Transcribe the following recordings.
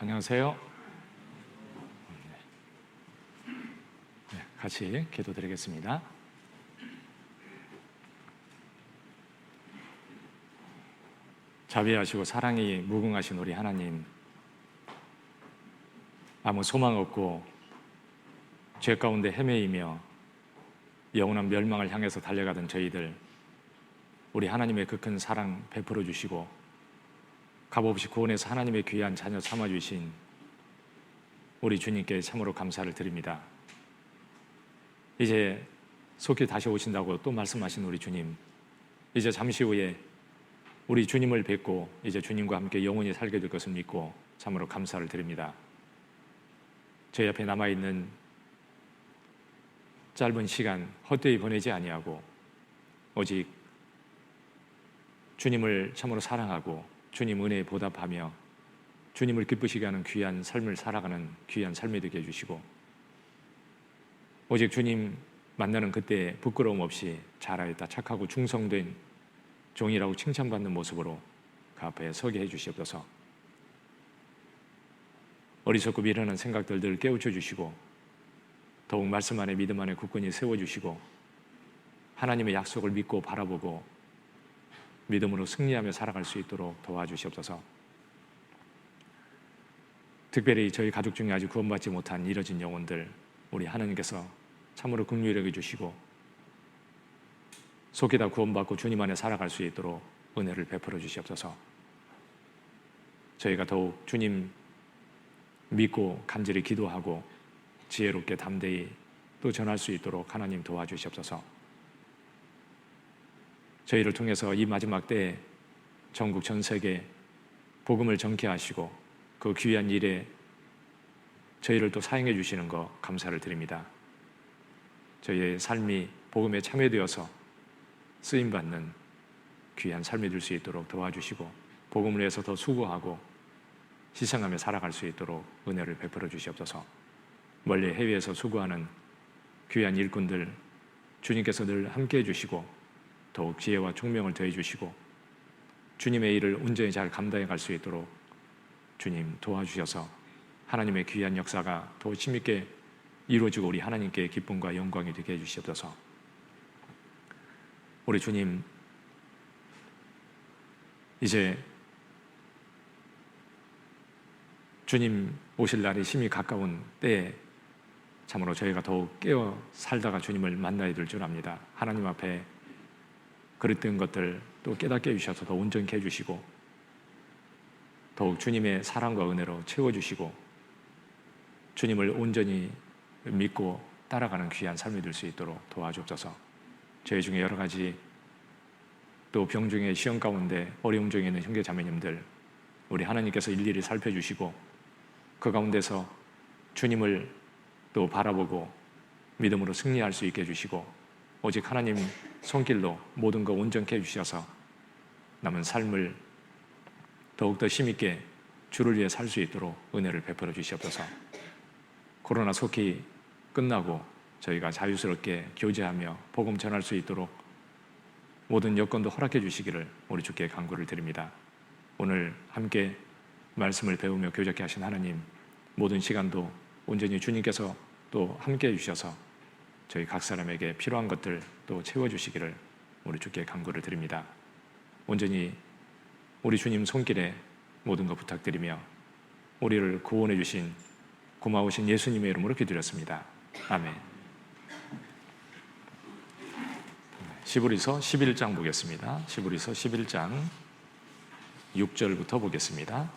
안녕하세요. 같이 기도드리겠습니다. 자비하시고 사랑이 무궁하신 우리 하나님, 아무 소망 없고 죄 가운데 헤매이며 영원한 멸망을 향해서 달려가던 저희들, 우리 하나님의 그 큰 사랑 베풀어 주시고 값없이 구원해서 하나님의 귀한 자녀 삼아주신 우리 주님께 참으로 감사를 드립니다. 이제 속히 다시 오신다고 또 말씀하신 우리 주님, 이제 잠시 후에 우리 주님을 뵙고 이제 주님과 함께 영원히 살게 될 것을 믿고 참으로 감사를 드립니다. 저희 앞에 남아있는 짧은 시간 헛되이 보내지 아니하고 오직 주님을 참으로 사랑하고 주님 은혜에 보답하며 주님을 기쁘시게 하는 귀한 삶을 살아가는 귀한 삶이 되게 해주시고, 오직 주님 만나는 그때 부끄러움 없이 잘하였다, 착하고 충성된 종이라고 칭찬받는 모습으로 그 앞에 서게 해주시옵소서. 어리석고 미련한 생각들 늘 깨우쳐 주시고 더욱 말씀 안에 믿음 안에 굳건히 세워주시고 하나님의 약속을 믿고 바라보고 믿음으로 승리하며 살아갈 수 있도록 도와주시옵소서. 특별히 저희 가족 중에 아직 구원받지 못한 잃어진 영혼들, 우리 하나님께서 참으로 긍휼히 여겨주시고 속히 다 구원받고 주님 안에 살아갈 수 있도록 은혜를 베풀어 주시옵소서. 저희가 더욱 주님 믿고 간절히 기도하고 지혜롭게 담대히 또 전할 수 있도록 하나님 도와주시옵소서. 저희를 통해서 이 마지막 때에 전국 전 세계 복음을 전케 하시고 그 귀한 일에 저희를 또 사용해 주시는 거 감사를 드립니다. 저희의 삶이 복음에 참여되어서 쓰임받는 귀한 삶이 될 수 있도록 도와주시고 복음을 위해서 더 수고하고 희생하며 살아갈 수 있도록 은혜를 베풀어 주시옵소서. 멀리 해외에서 수고하는 귀한 일꾼들 주님께서 늘 함께해 주시고 더욱 지혜와 총명을 더해 주시고 주님의 일을 온전히 잘 감당해 갈 수 있도록 주님 도와주셔서 하나님의 귀한 역사가 더 힘있게 이루어지고 우리 하나님께 기쁨과 영광이 되게 해주시옵소서. 우리 주님, 이제 주님 오실 날이 심히 가까운 때에 참으로 저희가 더욱 깨어 살다가 주님을 만나야 될 줄 압니다. 하나님 앞에 그릇된 것들 또 깨닫게 해주셔서 더 온전케 해주시고 더욱 주님의 사랑과 은혜로 채워주시고 주님을 온전히 믿고 따라가는 귀한 삶이 될 수 있도록 도와주옵소서. 저희 중에 여러 가지 또 병중의 시험 가운데 어려움 중에 있는 형제 자매님들, 우리 하나님께서 일일이 살펴주시고 그 가운데서 주님을 또 바라보고 믿음으로 승리할 수 있게 해주시고 오직 하나님 손길로 모든 거 온전케 해주셔서 남은 삶을 더욱더 힘있게 주를 위해 살 수 있도록 은혜를 베풀어 주시옵소서. 코로나 속히 끝나고 저희가 자유스럽게 교제하며 복음 전할 수 있도록 모든 여건도 허락해 주시기를 우리 주께 간구를 드립니다. 오늘 함께 말씀을 배우며 교제케 하신 하나님, 모든 시간도 온전히 주님께서 또 함께 해주셔서 저희 각 사람에게 필요한 것들 또 채워주시기를 우리 주께 간구를 드립니다. 온전히 우리 주님 손길에 모든 것 부탁드리며 우리를 구원해 주신 고마우신 예수님의 이름으로 기도드렸습니다. 아멘. 시브리서 11장 보겠습니다. 시브리서 11장 6절부터 보겠습니다.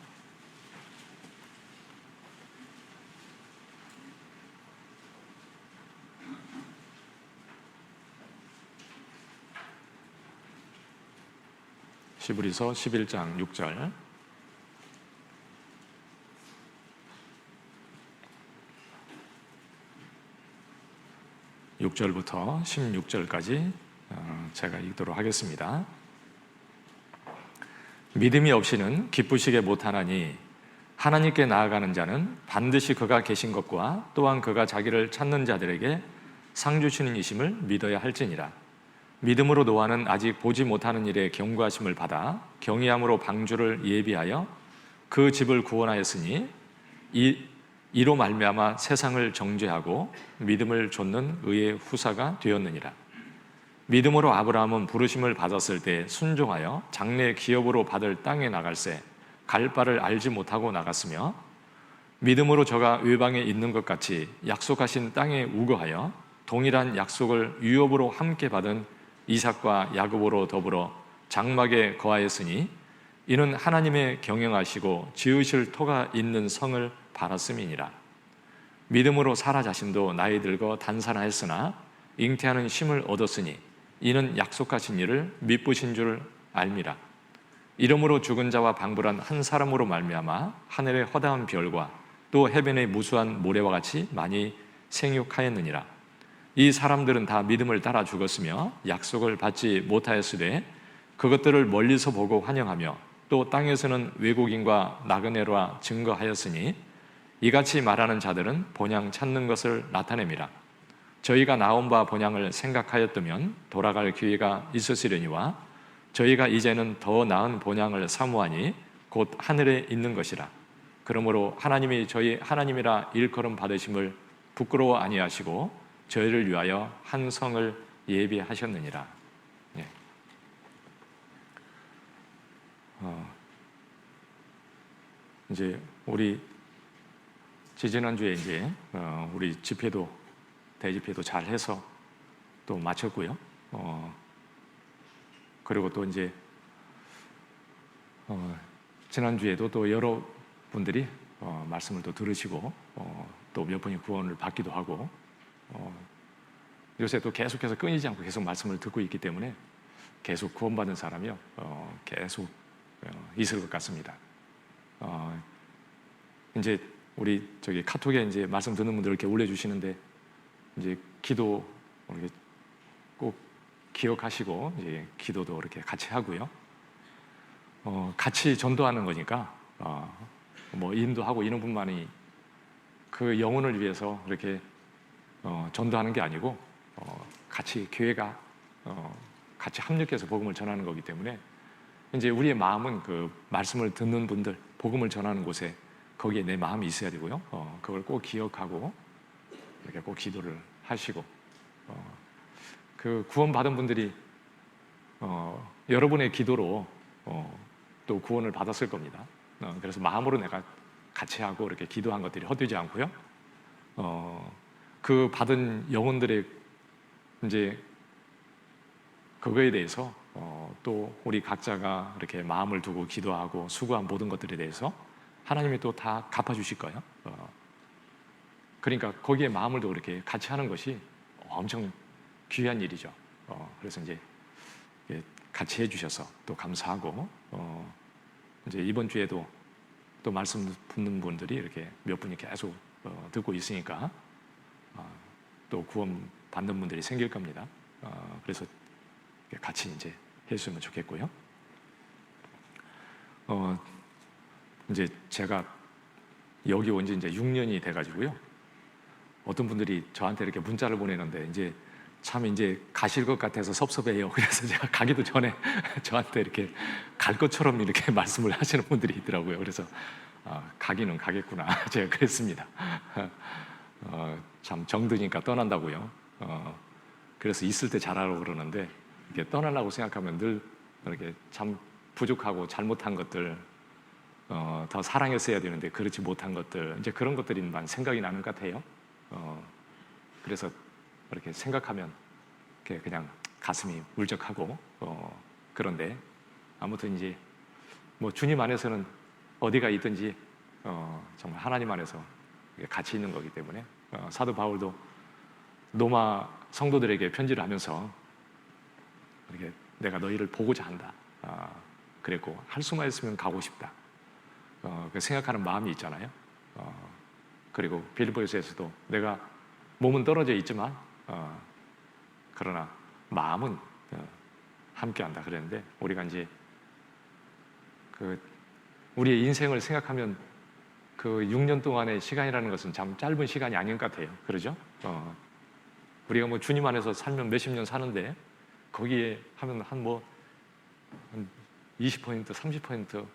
시브리서 11장 6절. (6절부터) (16절까지) 제가 읽도록 하겠습니다. 믿음이 없이는 기쁘시게 못하나니 하나님께 나아가는 자는 반드시 그가 계신 것과 또한 그가 자기를 찾는 자들에게 상 주시는 이심을 믿어야 할지니라. 믿음으로 노아는 아직 보지 못하는 일에 경고하심을 받아 경외함으로 방주를 예비하여 그 집을 구원하였으니 이로 말미암아 세상을 정죄하고 믿음을 좇는 의의 후사가 되었느니라. 믿음으로 아브라함은 부르심을 받았을 때 순종하여 장래 기업으로 받을 땅에 나갈새 갈 바를 알지 못하고 나갔으며, 믿음으로 저가 외방에 있는 것 같이 약속하신 땅에 우거하여 동일한 약속을 유업으로 함께 받은 이삭과 야곱으로 더불어 장막에 거하였으니, 이는 하나님의 경영하시고 지으실 터가 있는 성을 바랐음이니라. 믿음으로 사라 자신도 나이 들고 단산하였으나 잉태하는 쉼을 얻었으니 이는 약속하신 일을 미쁘신 줄 알미라. 이러므로 죽은 자와 방불한 한 사람으로 말미암아 하늘의 허다한 별과 또 해변의 무수한 모래와 같이 많이 생육하였느니라. 이 사람들은 다 믿음을 따라 죽었으며 약속을 받지 못하였으되 그것들을 멀리서 보고 환영하며 또 땅에서는 외국인과 나그네로와 증거하였으니, 이같이 말하는 자들은 본향 찾는 것을 나타냅니다. 저희가 나온 바 본향을 생각하였다면 돌아갈 기회가 있으시려니와 저희가 이제는 더 나은 본향을 사모하니 곧 하늘에 있는 것이라. 그러므로 하나님이 저희 하나님이라 일컬음 받으심을 부끄러워 아니하시고 저희를 위하여 한 성을 예비하셨느니라. 네. 이제 우리 지지난주에 이제 우리 집회도 대집회도 잘 해서 또 마쳤고요. 그리고 또 이제 지난주에도 또 여러분들이 말씀을 또 들으시고 또 몇 분이 구원을 받기도 하고, 요새 또 계속해서 끊이지 않고 계속 말씀을 듣고 있기 때문에 계속 구원받은 사람이요 계속 있을 것 같습니다. 이제 우리 저기 카톡에 이제 말씀 듣는 분들 이렇게 올려주시는데, 이제 기도 이렇게 꼭 기억하시고 이제 기도도 이렇게 같이 하고요. 같이 전도하는 거니까 뭐 인도하고 이런 분만이 그 영혼을 위해서 이렇게 전도하는 게 아니고 같이 교회가 같이 합력해서 복음을 전하는 거기 때문에, 이제 우리의 마음은 그 말씀을 듣는 분들, 복음을 전하는 곳에 거기에 내 마음이 있어야 되고요. 그걸 꼭 기억하고 이렇게 꼭 기도를 하시고, 그 구원받은 분들이 여러분의 기도로 또 구원을 받았을 겁니다. 그래서 마음으로 내가 같이 하고 이렇게 기도한 것들이 헛되지 않고요. 그 받은 영혼들의 이제 그거에 대해서 또 우리 각자가 이렇게 마음을 두고 기도하고 수고한 모든 것들에 대해서 하나님이 또 다 갚아주실 거예요. 그러니까 거기에 마음을 두고 이렇게 같이 하는 것이 엄청 귀한 일이죠. 그래서 이제 같이 해주셔서 또 감사하고, 이제 이번 주에도 또 말씀 듣는 분들이 이렇게 몇 분이 계속 듣고 있으니까 또 구원 받는 분들이 생길 겁니다. 그래서 같이 이제 했으면 좋겠고요. 이제 제가 여기 온 지 이제 6년이 돼가지고요. 어떤 분들이 저한테 이렇게 문자를 보내는데 이제 참 이제 가실 것 같아서 섭섭해요. 그래서 제가 가기도 전에 저한테 이렇게 갈 것처럼 이렇게 말씀을 하시는 분들이 있더라고요. 그래서 가기는 가겠구나 제가 그랬습니다. 참 정드니까 떠난다고요. 그래서 있을 때 잘하라고 그러는데, 이렇게 떠나려고 생각하면 늘 이렇게 참 부족하고 잘못한 것들, 더 사랑했어야 되는데 그렇지 못한 것들, 이제 그런 것들이만 생각이 나는 것 같아요. 그래서 이렇게 생각하면 이렇게 그냥 가슴이 울적하고, 그런데 아무튼 이제 뭐 주님 안에서는 어디가 있든지 정말 하나님 안에서 같이 있는 거기 때문에, 사도 바울도 로마 성도들에게 편지를 하면서 이렇게 내가 너희를 보고자 한다, 그랬고 할 수만 있으면 가고 싶다, 생각하는 마음이 있잖아요. 그리고 빌립보에서도 내가 몸은 떨어져 있지만 그러나 마음은 함께한다 그랬는데, 우리가 이제 그 우리의 인생을 생각하면 그 6년 동안의 시간이라는 것은 참 짧은 시간이 아닌 것 같아요. 그러죠? 우리가 뭐 주님 안에서 살면 몇십 년 사는데 거기에 하면 한 20% 30%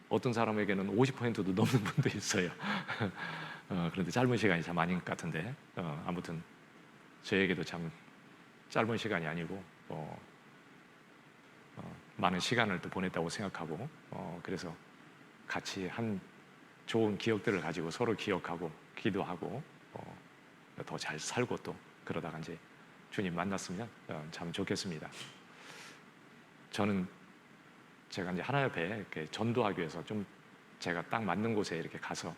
어떤 사람에게는 50%도 넘는 분도 있어요. 그런데 짧은 시간이 참 아닌 것 같은데 아무튼 저에게도 참 짧은 시간이 아니고 많은 시간을 또 보냈다고 생각하고 그래서 같이 한 좋은 기억들을 가지고 서로 기억하고 기도하고 더 잘 살고 또 그러다가 이제 주님 만났으면 참 좋겠습니다. 저는 제가 이제 하나옆에 이렇게 전도하기 위해서 좀 제가 딱 맞는 곳에 이렇게 가서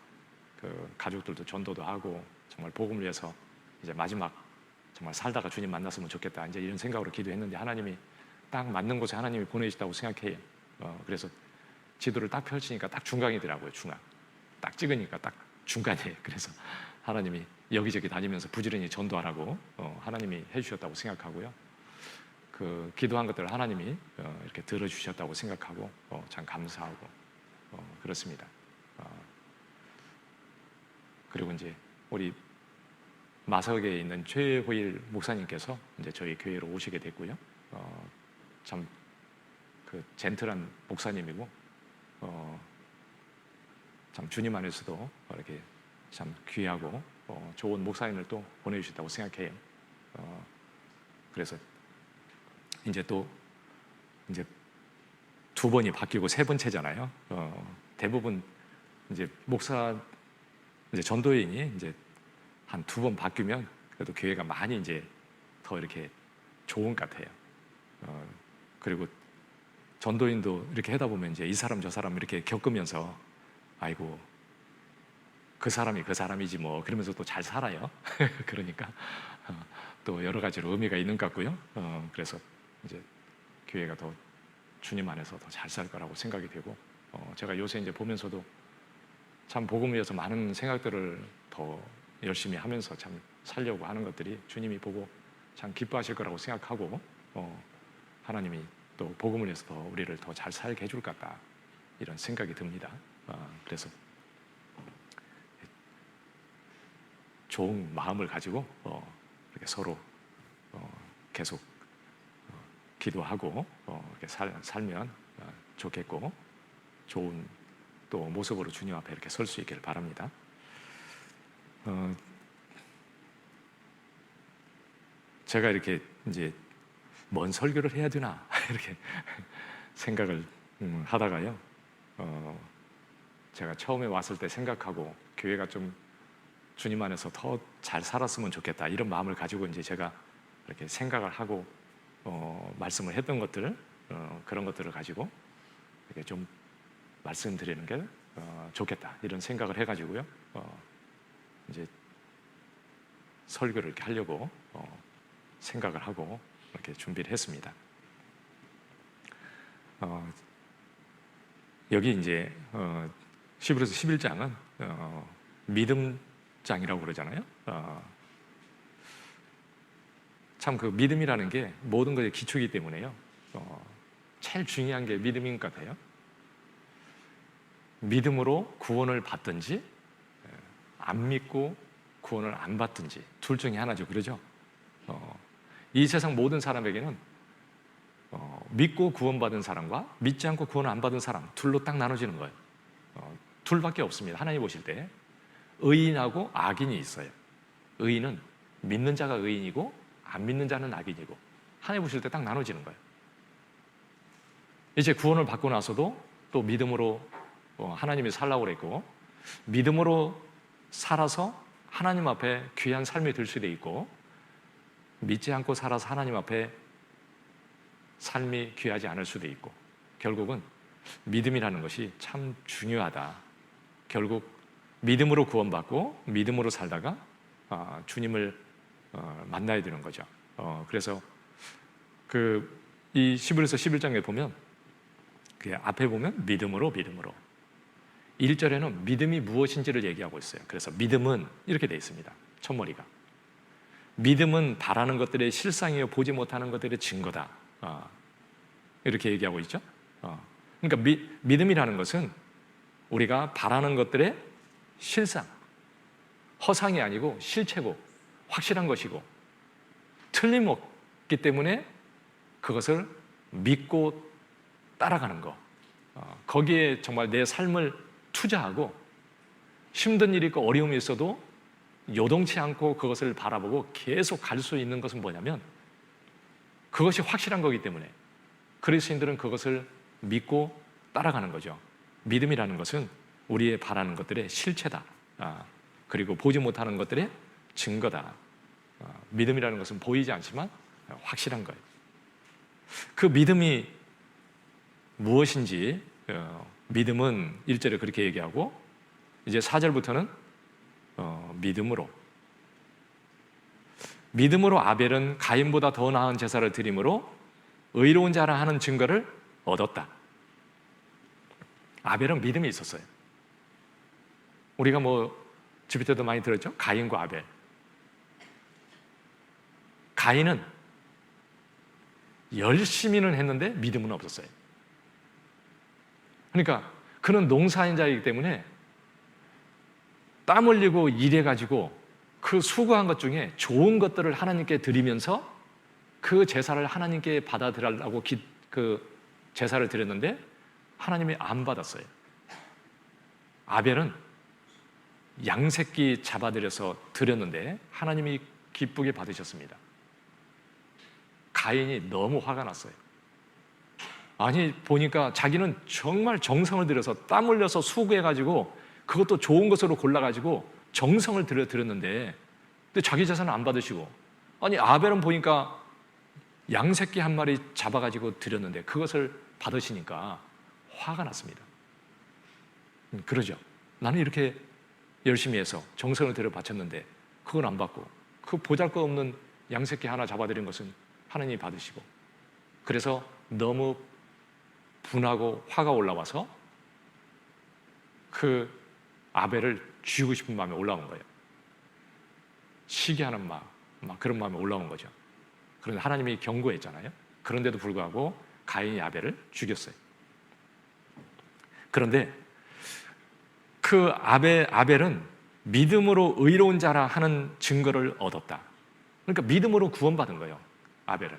그 가족들도 전도도 하고 정말 복음을 위해서 이제 마지막 정말 살다가 주님 만났으면 좋겠다 이제 이런 생각으로 기도했는데 하나님이 딱 맞는 곳에 하나님이 보내주셨다고 생각해요. 그래서 지도를 딱 펼치니까 딱 중간이더라고요. 중간 딱 찍으니까 딱 중간이에요. 그래서 하나님이 여기저기 다니면서 부지런히 전도하라고 하나님이 해주셨다고 생각하고요. 그 기도한 것들을 하나님이 이렇게 들어주셨다고 생각하고 참 감사하고 그렇습니다. 그리고 이제 우리 마석에 있는 최호일 목사님께서 이제 저희 교회로 오시게 됐고요. 참 그 젠틀한 목사님이고 참 주님 안에서도 이렇게 참 귀하고 좋은 목사님을 또 보내주셨다고 생각해요. 그래서 이제 또 이제 두 번이 바뀌고 세 번째잖아요. 대부분 이제 목사 이제 전도인이 이제 한 두 번 바뀌면 그래도 교회가 많이 이제 더 이렇게 좋은 것 같아요. 그리고 전도인도 이렇게 하다 보면 이제 이 사람 저 사람 이렇게 겪으면서 아이고 그 사람이 그 사람이지 뭐 그러면서 또 잘 살아요. 그러니까 또 여러 가지로 의미가 있는 것 같고요. 그래서 이제 교회가 더 주님 안에서 더 잘 살 거라고 생각이 되고 제가 요새 이제 보면서도 참 복음을 위해서 많은 생각들을 더 열심히 하면서 참 살려고 하는 것들이 주님이 보고 참 기뻐하실 거라고 생각하고 하나님이 또 복음을 위해서 더 우리를 더 잘 살게 해줄 것 같다 이런 생각이 듭니다. 그래서 좋은 마음을 가지고 이렇게 서로 계속 기도하고 이렇게 살면 좋겠고 좋은 또 모습으로 주님 앞에 이렇게 설 수 있기를 바랍니다. 제가 이렇게 이제 뭔 설교를 해야 되나 이렇게 생각을 하다가요. 제가 처음에 왔을 때 생각하고 교회가 좀 주님 안에서 더 잘 살았으면 좋겠다 이런 마음을 가지고 이제 제가 이렇게 생각을 하고 말씀을 했던 것들 그런 것들을 가지고 이렇게 좀 말씀드리는 게 좋겠다 이런 생각을 해가지고요. 이제 설교를 이렇게 하려고 생각을 하고 이렇게 준비를 했습니다. 여기 이제 히브리서 11장은 믿음장이라고 그러잖아요. 참 그 믿음이라는 게 모든 것의 기초이기 때문에요. 제일 중요한 게 믿음인 것 같아요. 믿음으로 구원을 받든지 안 믿고 구원을 안 받든지 둘 중에 하나죠. 그러죠? 이 세상 모든 사람에게는 믿고 구원받은 사람과 믿지 않고 구원을 안 받은 사람 둘로 딱 나눠지는 거예요. 둘밖에 없습니다. 하나님 보실 때 의인하고 악인이 있어요. 의인은 믿는 자가 의인이고 안 믿는 자는 악인이고 하나님 보실 때 딱 나눠지는 거예요. 이제 구원을 받고 나서도 또 믿음으로 하나님이 살라고 그랬고 믿음으로 살아서 하나님 앞에 귀한 삶이 될 수도 있고 믿지 않고 살아서 하나님 앞에 삶이 귀하지 않을 수도 있고 결국은 믿음이라는 것이 참 중요하다. 결국 믿음으로 구원받고 믿음으로 살다가 주님을 만나야 되는 거죠. 그래서 이 히브리서 11장에 보면 그 앞에 보면 믿음으로 1절에는 믿음이 무엇인지를 얘기하고 있어요. 그래서 믿음은 이렇게 되어 있습니다. 첫머리가 믿음은 바라는 것들의 실상이요 보지 못하는 것들의 증거다. 이렇게 얘기하고 있죠. 그러니까 믿음이라는 것은 우리가 바라는 것들의 실상, 허상이 아니고 실체고 확실한 것이고 틀림없기 때문에 그것을 믿고 따라가는 거. 거기에 정말 내 삶을 투자하고 힘든 일이 있고 어려움이 있어도 요동치 않고 그것을 바라보고 계속 갈 수 있는 것은 뭐냐면 그것이 확실한 거기 때문에 그리스도인들은 그것을 믿고 따라가는 거죠. 믿음이라는 것은 우리의 바라는 것들의 실체다. 그리고 보지 못하는 것들의 증거다. 믿음이라는 것은 보이지 않지만 확실한 거예요. 그 믿음이 무엇인지 믿음은 1절에 그렇게 얘기하고 이제 4절부터는 믿음으로 아벨은 가인보다 더 나은 제사를 드림으로 의로운 자라 하는 증거를 얻었다. 아벨은 믿음이 있었어요. 우리가 집회 때도 많이 들었죠? 가인과 아벨. 가인은 열심히는 했는데 믿음은 없었어요. 그러니까 그는 농사인 자이기 때문에 땀 흘리고 일해가지고 그 수고한 것 중에 좋은 것들을 하나님께 드리면서 그 제사를 하나님께 받아들이려고 그 제사를 드렸는데 하나님이 안 받았어요. 아벨은 양새끼 잡아들여서 드렸는데 하나님이 기쁘게 받으셨습니다. 가인이 너무 화가 났어요. 아니 보니까 자기는 정말 정성을 들여서 땀 흘려서 수고해가지고 그것도 좋은 것으로 골라가지고 정성을 들여 드렸는데 근데 자기 재산은 안 받으시고 아니 아벨은 보니까 양새끼 한 마리 잡아가지고 드렸는데 그것을 받으시니까 화가 났습니다. 그러죠. 나는 이렇게 열심히 해서 정성을 들여 바쳤는데 그건 안 받고 그 보잘것없는 양새끼 하나 잡아드린 것은 하나님이 받으시고 그래서 너무 분하고 화가 올라와서 그 아벨을 죽이고 싶은 마음이 올라온 거예요. 시기하는 마음, 막 그런 마음이 올라온 거죠. 그런데 하나님이 경고했잖아요. 그런데도 불구하고 가인이 아벨을 죽였어요. 그런데 그 아벨은 믿음으로 의로운 자라 하는 증거를 얻었다. 그러니까 믿음으로 구원받은 거예요. 아벨은.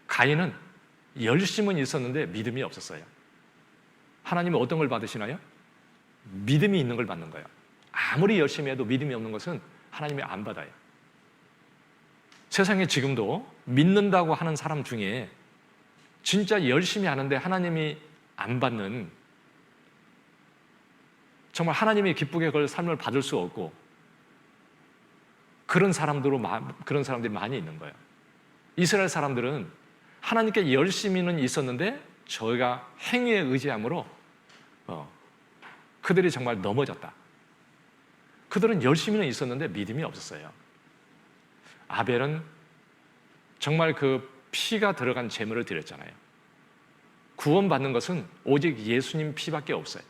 가인은 열심은 있었는데 믿음이 없었어요. 하나님은 어떤 걸 받으시나요? 믿음이 있는 걸 받는 거예요. 아무리 열심히 해도 믿음이 없는 것은 하나님이 안 받아요. 세상에 지금도 믿는다고 하는 사람 중에 진짜 열심히 하는데 하나님이 안 받는, 정말 하나님이 기쁘게 그걸 삶을 받을 수 없고 그런 사람들이 많이 있는 거예요. 이스라엘 사람들은 하나님께 열심히는 있었는데 저희가 행위에 의지함으로 그들이 정말 넘어졌다. 그들은 열심히는 있었는데 믿음이 없었어요. 아벨은 정말 그 피가 들어간 제물을 드렸잖아요. 구원받는 것은 오직 예수님 피밖에 없어요.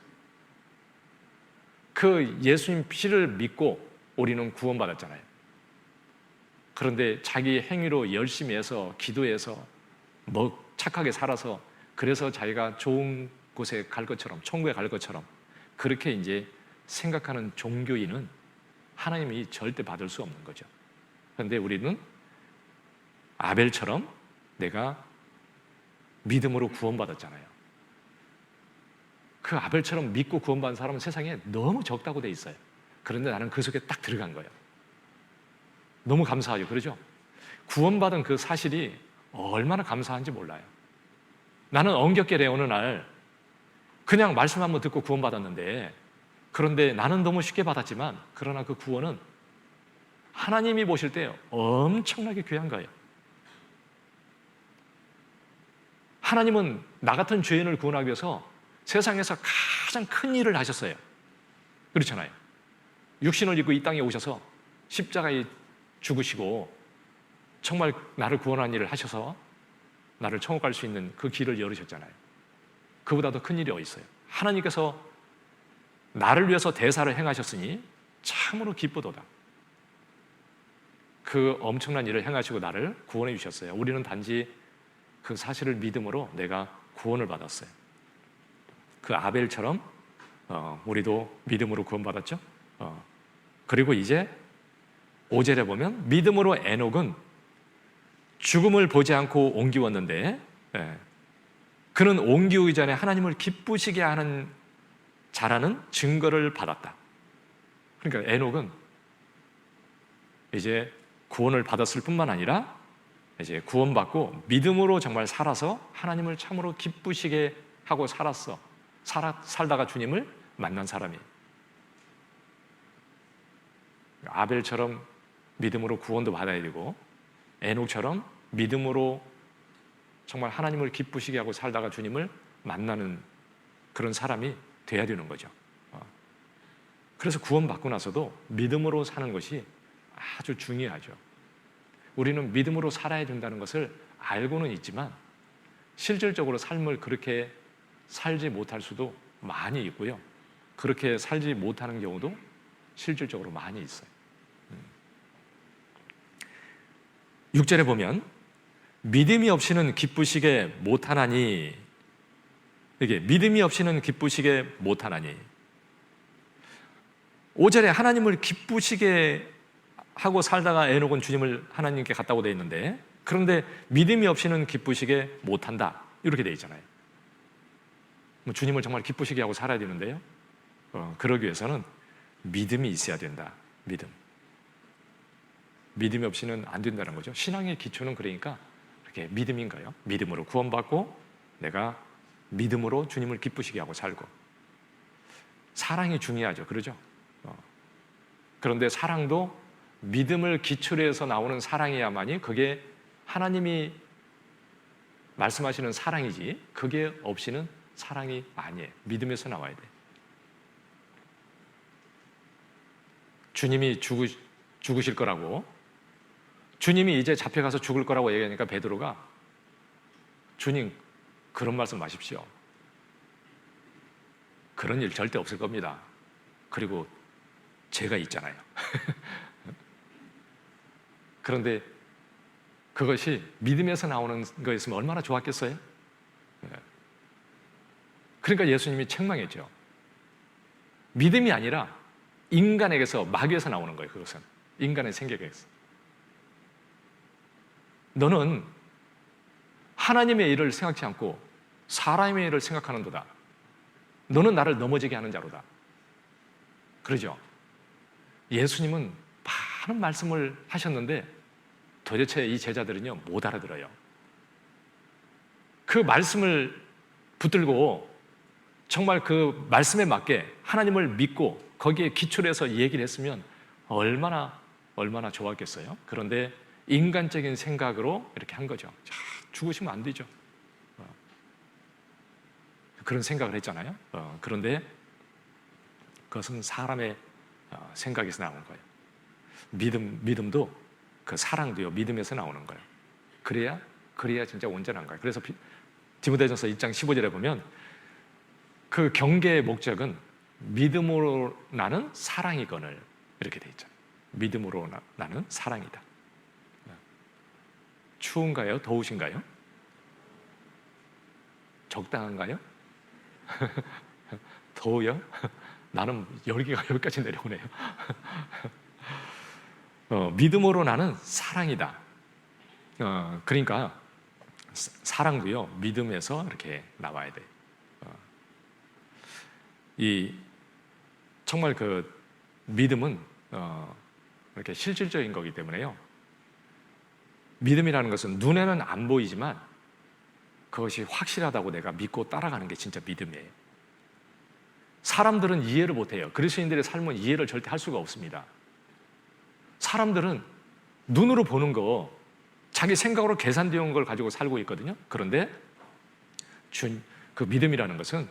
그 예수님 피를 믿고 우리는 구원받았잖아요. 그런데 자기 행위로 열심히 해서 기도해서 착하게 살아서 그래서 자기가 좋은 곳에 갈 것처럼 천국에 갈 것처럼 그렇게 이제 생각하는 종교인은 하나님이 절대 받을 수 없는 거죠. 그런데 우리는 아벨처럼 내가 믿음으로 구원받았잖아요. 그 아벨처럼 믿고 구원받은 사람은 세상에 너무 적다고 돼 있어요. 그런데 나는 그 속에 딱 들어간 거예요. 너무 감사하죠. 그러죠? 구원받은 그 사실이 얼마나 감사한지 몰라요. 나는 엉겹게 어느 날 그냥 말씀 한번 듣고 구원받았는데, 그런데 나는 너무 쉽게 받았지만 그러나 그 구원은 하나님이 보실 때 엄청나게 귀한 거예요. 하나님은 나 같은 죄인을 구원하기 위해서 세상에서 가장 큰 일을 하셨어요. 그렇잖아요. 육신을 입고 이 땅에 오셔서 십자가에 죽으시고 정말 나를 구원한 일을 하셔서 나를 천국 갈 수 있는 그 길을 열으셨잖아요. 그보다 더 큰 일이 어디 있어요? 하나님께서 나를 위해서 대사를 행하셨으니 참으로 기쁘도다. 그 엄청난 일을 행하시고 나를 구원해 주셨어요. 우리는 단지 그 사실을 믿음으로 내가 구원을 받았어요. 그 아벨처럼 우리도 믿음으로 구원받았죠. 그리고 이제 5절에 보면 믿음으로 에녹은 죽음을 보지 않고 옮기웠는데 그는 옮기기 전에 하나님을 기쁘시게 하는 자라는 증거를 받았다. 그러니까 에녹은 이제 구원을 받았을 뿐만 아니라 이제 구원받고 믿음으로 정말 살아서 하나님을 참으로 기쁘시게 하고 살다가 주님을 만난 사람이에요. 아벨처럼 믿음으로 구원도 받아야 되고 에녹처럼 믿음으로 정말 하나님을 기쁘시게 하고 살다가 주님을 만나는 그런 사람이 돼야 되는 거죠. 그래서 구원받고 나서도 믿음으로 사는 것이 아주 중요하죠. 우리는 믿음으로 살아야 된다는 것을 알고는 있지만 실질적으로 삶을 그렇게 살지 못할 수도 많이 있고요. 그렇게 살지 못하는 경우도 실질적으로 많이 있어요. 6절에 보면 믿음이 없이는 기쁘시게 못하나니, 이게 믿음이 없이는 기쁘시게 못하나니, 5절에 하나님을 기쁘시게 하고 살다가 에녹은 주님을 하나님께 갔다고 되어 있는데, 그런데 믿음이 없이는 기쁘시게 못한다 이렇게 되어 있잖아요. 주님을 정말 기쁘시게 하고 살아야 되는데요, 그러기 위해서는 믿음이 있어야 된다. 믿음이 없이는 안 된다는 거죠. 신앙의 기초는 그러니까 이렇게 믿음인가요? 믿음으로 구원받고 내가 믿음으로 주님을 기쁘시게 하고 살고, 사랑이 중요하죠. 그러죠? 그런데 사랑도 믿음을 기초로 해서 나오는 사랑이야만이 그게 하나님이 말씀하시는 사랑이지, 그게 없이는 사랑이 아니에요. 믿음에서 나와야 돼. 주님이 죽으실 거라고, 주님이 이제 잡혀가서 죽을 거라고 얘기하니까 베드로가 주님 그런 말씀 마십시오. 그런 일 절대 없을 겁니다. 그리고 제가 있잖아요. 그런데 그것이 믿음에서 나오는 거였으면 얼마나 좋았겠어요? 그러니까 예수님이 책망했죠. 믿음이 아니라 인간에게서, 마귀에서 나오는 거예요. 그것은 인간의 생각에서. 너는 하나님의 일을 생각지 않고 사람의 일을 생각하는도다. 너는 나를 넘어지게 하는 자로다. 그러죠? 예수님은 많은 말씀을 하셨는데 도대체 이 제자들은요 못 알아들어요. 그 말씀을 붙들고 정말 그 말씀에 맞게 하나님을 믿고 거기에 기초를 해서 얘기를 했으면 얼마나 좋았겠어요. 그런데 인간적인 생각으로 이렇게 한 거죠. 자, 죽으시면 안 되죠. 그런 생각을 했잖아요. 그런데 그것은 사람의 생각에서 나온 거예요. 믿음도 그 사랑도요 믿음에서 나오는 거예요. 그래야 진짜 온전한 거예요. 그래서 디모데전서 1장 15절에 보면 그 경계의 목적은 믿음으로 나는 사랑이거늘 이렇게 돼 있잖아요. 믿음으로 나는 사랑이다. 추운가요? 더우신가요? 적당한가요? 더워요? 나는 열기가 여기까지 내려오네요. 믿음으로 나는 사랑이다. 그러니까 사랑도요 믿음에서 이렇게 나와야 돼. 정말 그 믿음은 이렇게 실질적인 거기 때문에요. 믿음이라는 것은 눈에는 안 보이지만 그것이 확실하다고 내가 믿고 따라가는 게 진짜 믿음이에요. 사람들은 이해를 못해요. 그리스도인들의 삶은 이해를 절대 할 수가 없습니다. 사람들은 눈으로 보는 거, 자기 생각으로 계산되어 온 걸 가지고 살고 있거든요. 그런데 그 믿음이라는 것은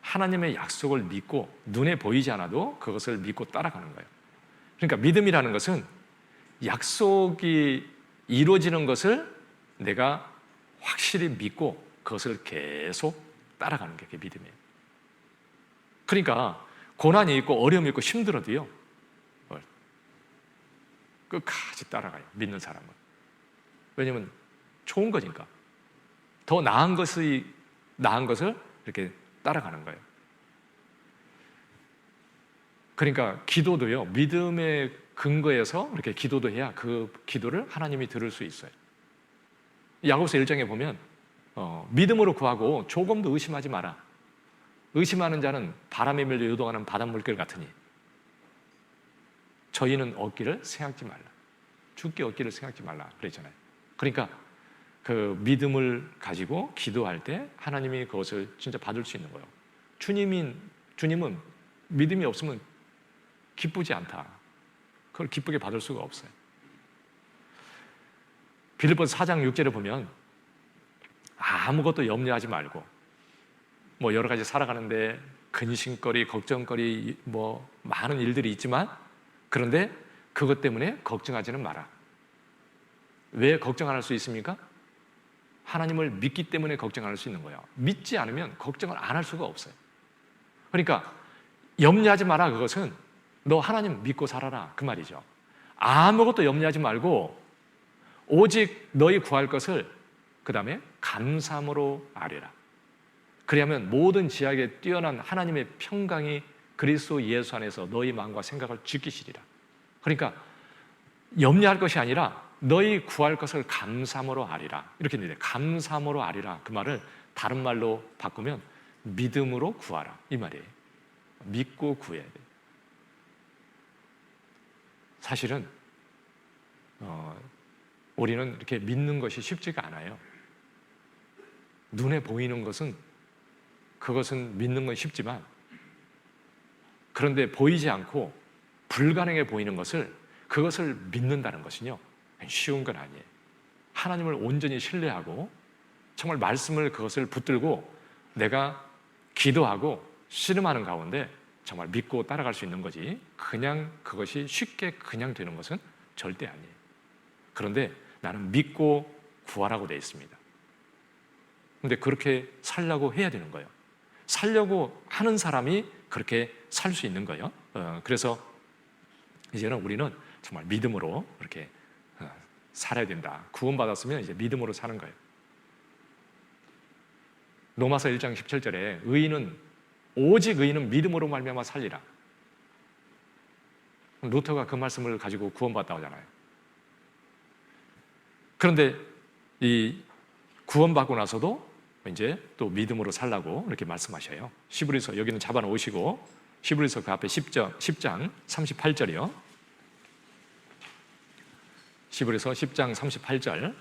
하나님의 약속을 믿고 눈에 보이지 않아도 그것을 믿고 따라가는 거예요. 그러니까 믿음이라는 것은 약속이 이루어지는 것을 내가 확실히 믿고 그것을 계속 따라가는 게 그게 믿음이에요. 그러니까 고난이 있고 어려움이 있고 힘들어도요 끝까지 따라가요. 믿는 사람은. 왜냐하면 좋은 거니까. 더 나은 것을 이렇게 따라가는 거예요. 그러니까 기도도요 믿음의 근거에서 이렇게 기도도 해야 그 기도를 하나님이 들을 수 있어요. 야고보서 1장에 보면 믿음으로 구하고 조금도 의심하지 마라. 의심하는 자는 바람에 밀려 요동하는 바닷물결 같으니 저희는 얻기를 생각지 말라. 죽게 얻기를 생각지 말라 그랬잖아요. 그러니까 그 믿음을 가지고 기도할 때 하나님이 그것을 진짜 받을 수 있는 거예요. 주님은 믿음이 없으면 기쁘지 않다. 그걸 기쁘게 받을 수가 없어요. 빌립보서 4장 6절에 보면 아무것도 염려하지 말고 뭐 여러 가지 살아가는데 근심거리, 걱정거리 뭐 많은 일들이 있지만 그런데 그것 때문에 걱정하지는 마라. 왜 걱정 안 할 수 있습니까? 하나님을 믿기 때문에 걱정 안 할 수 있는 거예요. 믿지 않으면 걱정을 안 할 수가 없어요. 그러니까 염려하지 마라. 그것은 너 하나님 믿고 살아라 그 말이죠. 아무것도 염려하지 말고 오직 너희 구할 것을 그 다음에 감사함으로 아뢰라. 그리하면 모든 지각에 뛰어난 하나님의 평강이 그리스도 예수 안에서 너희 마음과 생각을 지키시리라. 그러니까 염려할 것이 아니라 너희 구할 것을 감사함으로 아뢰라. 이렇게 되는데 감사함으로 아뢰라. 그 말을 다른 말로 바꾸면 믿음으로 구하라 이 말이에요. 믿고 구해야 돼요. 사실은 우리는 이렇게 믿는 것이 쉽지가 않아요. 눈에 보이는 것은 그것은 믿는 건 쉽지만 그런데 보이지 않고 불가능해 보이는 그것을 믿는다는 것은요 쉬운 건 아니에요. 하나님을 온전히 신뢰하고 정말 말씀을 그것을 붙들고 내가 기도하고 씨름하는 가운데 정말 믿고 따라갈 수 있는 거지 그냥 그것이 쉽게 그냥 되는 것은 절대 아니에요. 그런데 나는 믿고 구하라고 되어 있습니다. 그런데 그렇게 살려고 해야 되는 거예요. 살려고 하는 사람이 그렇게 살 수 있는 거예요. 그래서 이제는 우리는 정말 믿음으로 이렇게 살아야 된다. 구원받았으면 이제 믿음으로 사는 거예요. 로마서 1장 17절에 오직 의인은 믿음으로 말미암아 살리라. 루터가 그 말씀을 가지고 구원받았다고 하잖아요. 그런데 이 구원받고 나서도 이제 또 믿음으로 살라고 이렇게 말씀하셔요. 시브리서 여기는 잡아놓으시고 시브리서 그 앞에 10장 38절이요. 시브리서 10장 38절.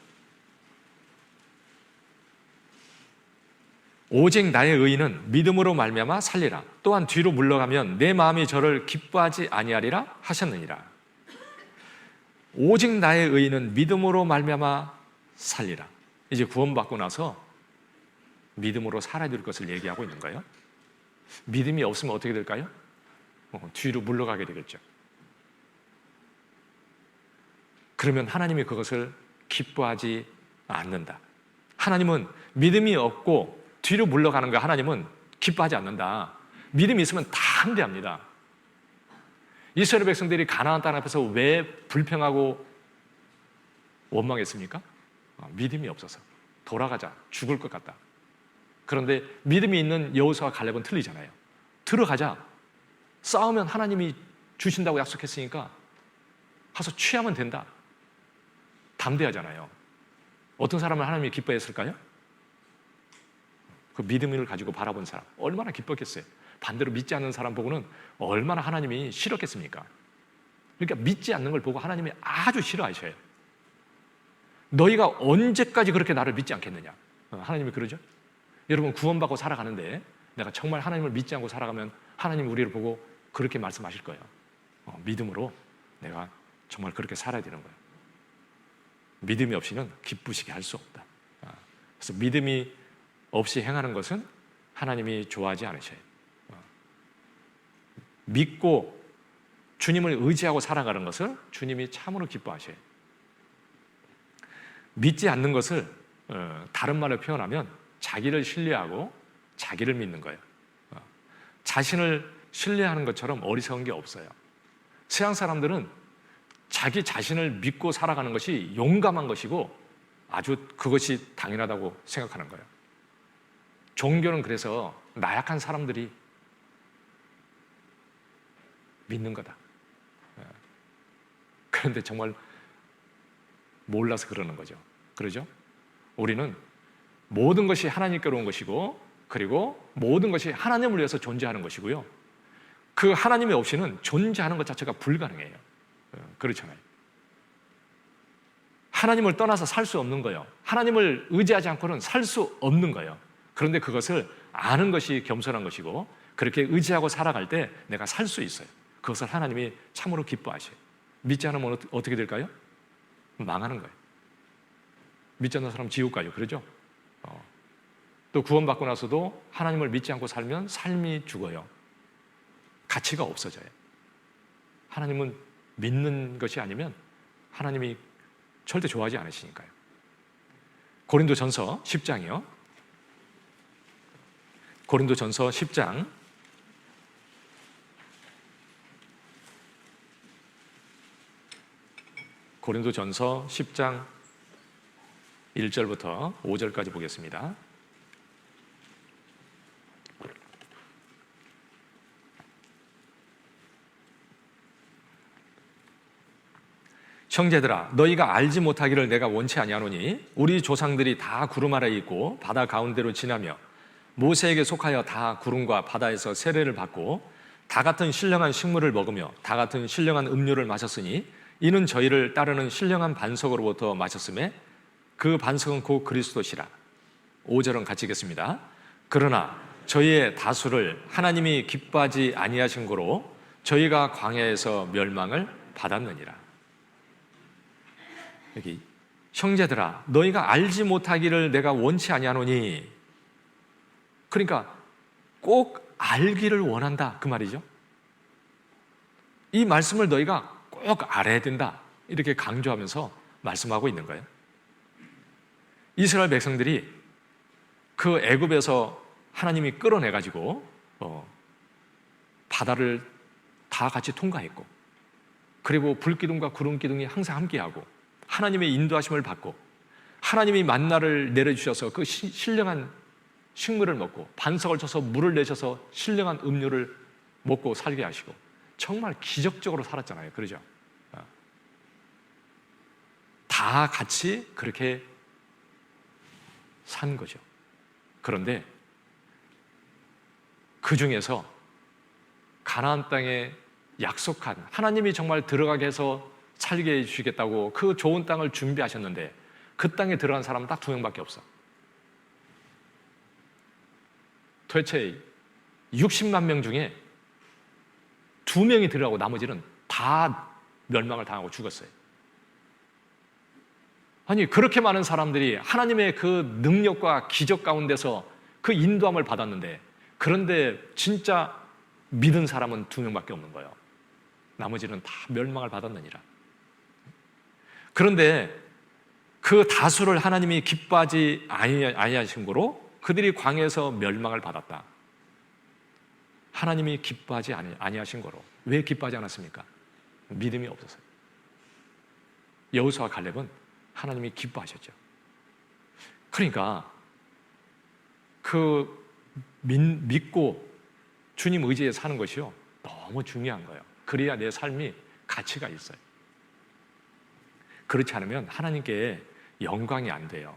오직 나의 의인은 믿음으로 말미암아 살리라. 또한 뒤로 물러가면 내 마음이 저를 기뻐하지 아니하리라 하셨느니라. 오직 나의 의인은 믿음으로 말미암아 살리라. 이제 구원받고 나서 믿음으로 살아야 될 것을 얘기하고 있는 거예요. 믿음이 없으면 어떻게 될까요? 뒤로 물러가게 되겠죠. 그러면 하나님이 그것을 기뻐하지 않는다. 하나님은 믿음이 없고 뒤로 물러가는 거 하나님은 기뻐하지 않는다. 믿음이 있으면 다 함대합니다. 이스라엘 백성들이 가나안 땅 앞에서 왜 불평하고 원망했습니까? 믿음이 없어서 돌아가자, 죽을 것 같다. 그런데 믿음이 있는 여호수아와 갈렙은 틀리잖아요. 들어가자, 싸우면 하나님이 주신다고 약속했으니까 가서 취하면 된다. 담대하잖아요. 어떤 사람을 하나님이 기뻐했을까요? 그 믿음을 가지고 바라본 사람 얼마나 기뻤겠어요. 반대로 믿지 않는 사람 보고는 얼마나 하나님이 싫었겠습니까? 그러니까 믿지 않는 걸 보고 하나님이 아주 싫어하셔요. 너희가 언제까지 그렇게 나를 믿지 않겠느냐. 하나님이 그러죠. 여러분 구원받고 살아가는데 내가 정말 하나님을 믿지 않고 살아가면 하나님이 우리를 보고 그렇게 말씀하실 거예요. 믿음으로 내가 정말 그렇게 살아야 되는 거예요. 믿음이 없이는 기쁘시게 할 수 없다. 그래서 믿음이 없이 행하는 것은 하나님이 좋아하지 않으셔요. 믿고 주님을 의지하고 살아가는 것을 주님이 참으로 기뻐하셔요. 믿지 않는 것을 다른 말로 표현하면 자기를 신뢰하고 자기를 믿는 거예요. 자신을 신뢰하는 것처럼 어리석은 게 없어요. 세상 사람들은 자기 자신을 믿고 살아가는 것이 용감한 것이고 아주 그것이 당연하다고 생각하는 거예요. 종교는 그래서 나약한 사람들이 믿는 거다. 그런데 정말 몰라서 그러는 거죠. 그러죠? 우리는 모든 것이 하나님께로 온 것이고, 그리고 모든 것이 하나님을 위해서 존재하는 것이고요. 그 하나님이 없이는 존재하는 것 자체가 불가능해요. 그렇잖아요. 하나님을 떠나서 살 수 없는 거예요. 하나님을 의지하지 않고는 살 수 없는 거예요. 그런데 그것을 아는 것이 겸손한 것이고, 그렇게 의지하고 살아갈 때 내가 살 수 있어요. 그것을 하나님이 참으로 기뻐하셔요. 믿지 않으면 어떻게 될까요? 망하는 거예요. 믿지 않는 사람 지옥 가요. 그러죠? 또 구원받고 나서도 하나님을 믿지 않고 살면 삶이 죽어요. 가치가 없어져요. 하나님은 믿는 것이 아니면 하나님이 절대 좋아하지 않으시니까요. 고린도전서 10장이요. 고린도전서 10장 1절부터 5절까지 보겠습니다. 형제들아, 너희가 알지 못하기를 내가 원치 아니하노니 우리 조상들이 다 구름 아래에 있고 바다 가운데로 지나며 모세에게 속하여 다 구름과 바다에서 세례를 받고 다 같은 신령한 식물을 먹으며 다 같은 신령한 음료를 마셨으니 이는 저희를 따르는 신령한 반석으로부터 마셨음에 그 반석은 곧 그리스도시라. 5절은 같이 읽겠습니다. 그러나 저희의 다수를 하나님이 기뻐하지 아니하신 고로 저희가 광야에서 멸망을 받았느니라. 여기 형제들아, 너희가 알지 못하기를 내가 원치 아니하노니, 그러니까 꼭 알기를 원한다 그 말이죠. 이 말씀을 너희가 꼭 알아야 된다 이렇게 강조하면서 말씀하고 있는 거예요. 이스라엘 백성들이 그 애굽에서 하나님이 끌어내가지고 바다를 다 같이 통과했고, 그리고 불기둥과 구름기둥이 항상 함께하고 하나님의 인도하심을 받고 하나님이 만나를 내려주셔서 그 신령한 식물을 먹고 반석을 쳐서 물을 내셔서 신령한 음료를 먹고 살게 하시고 정말 기적적으로 살았잖아요. 그러죠? 다 같이 그렇게 산 거죠. 그런데 그 중에서 가나안 땅에 약속한 하나님이 정말 들어가게 해서 살게 해주시겠다고 그 좋은 땅을 준비하셨는데 그 땅에 들어간 사람은 딱 2명밖에 없어. 도대체 60만 명 중에 2명이 들어가고 나머지는 다 멸망을 당하고 죽었어요. 아니, 그렇게 많은 사람들이 하나님의 그 능력과 기적 가운데서 그 인도함을 받았는데, 그런데 진짜 믿은 사람은 2명밖에 없는 거예요. 나머지는 다 멸망을 받았느니라. 그런데 그 다수를 하나님이 기뻐하지 아니하신 거로 그들이 광야에서 멸망을 받았다. 하나님이 기뻐하지 아니하신 거로. 왜 기뻐하지 않았습니까? 믿음이 없어서요. 여호수아와 갈렙은 하나님이 기뻐하셨죠. 그러니까 그 믿고 주님 의지에 사는 것이요 너무 중요한 거예요. 그래야 내 삶이 가치가 있어요. 그렇지 않으면 하나님께 영광이 안 돼요.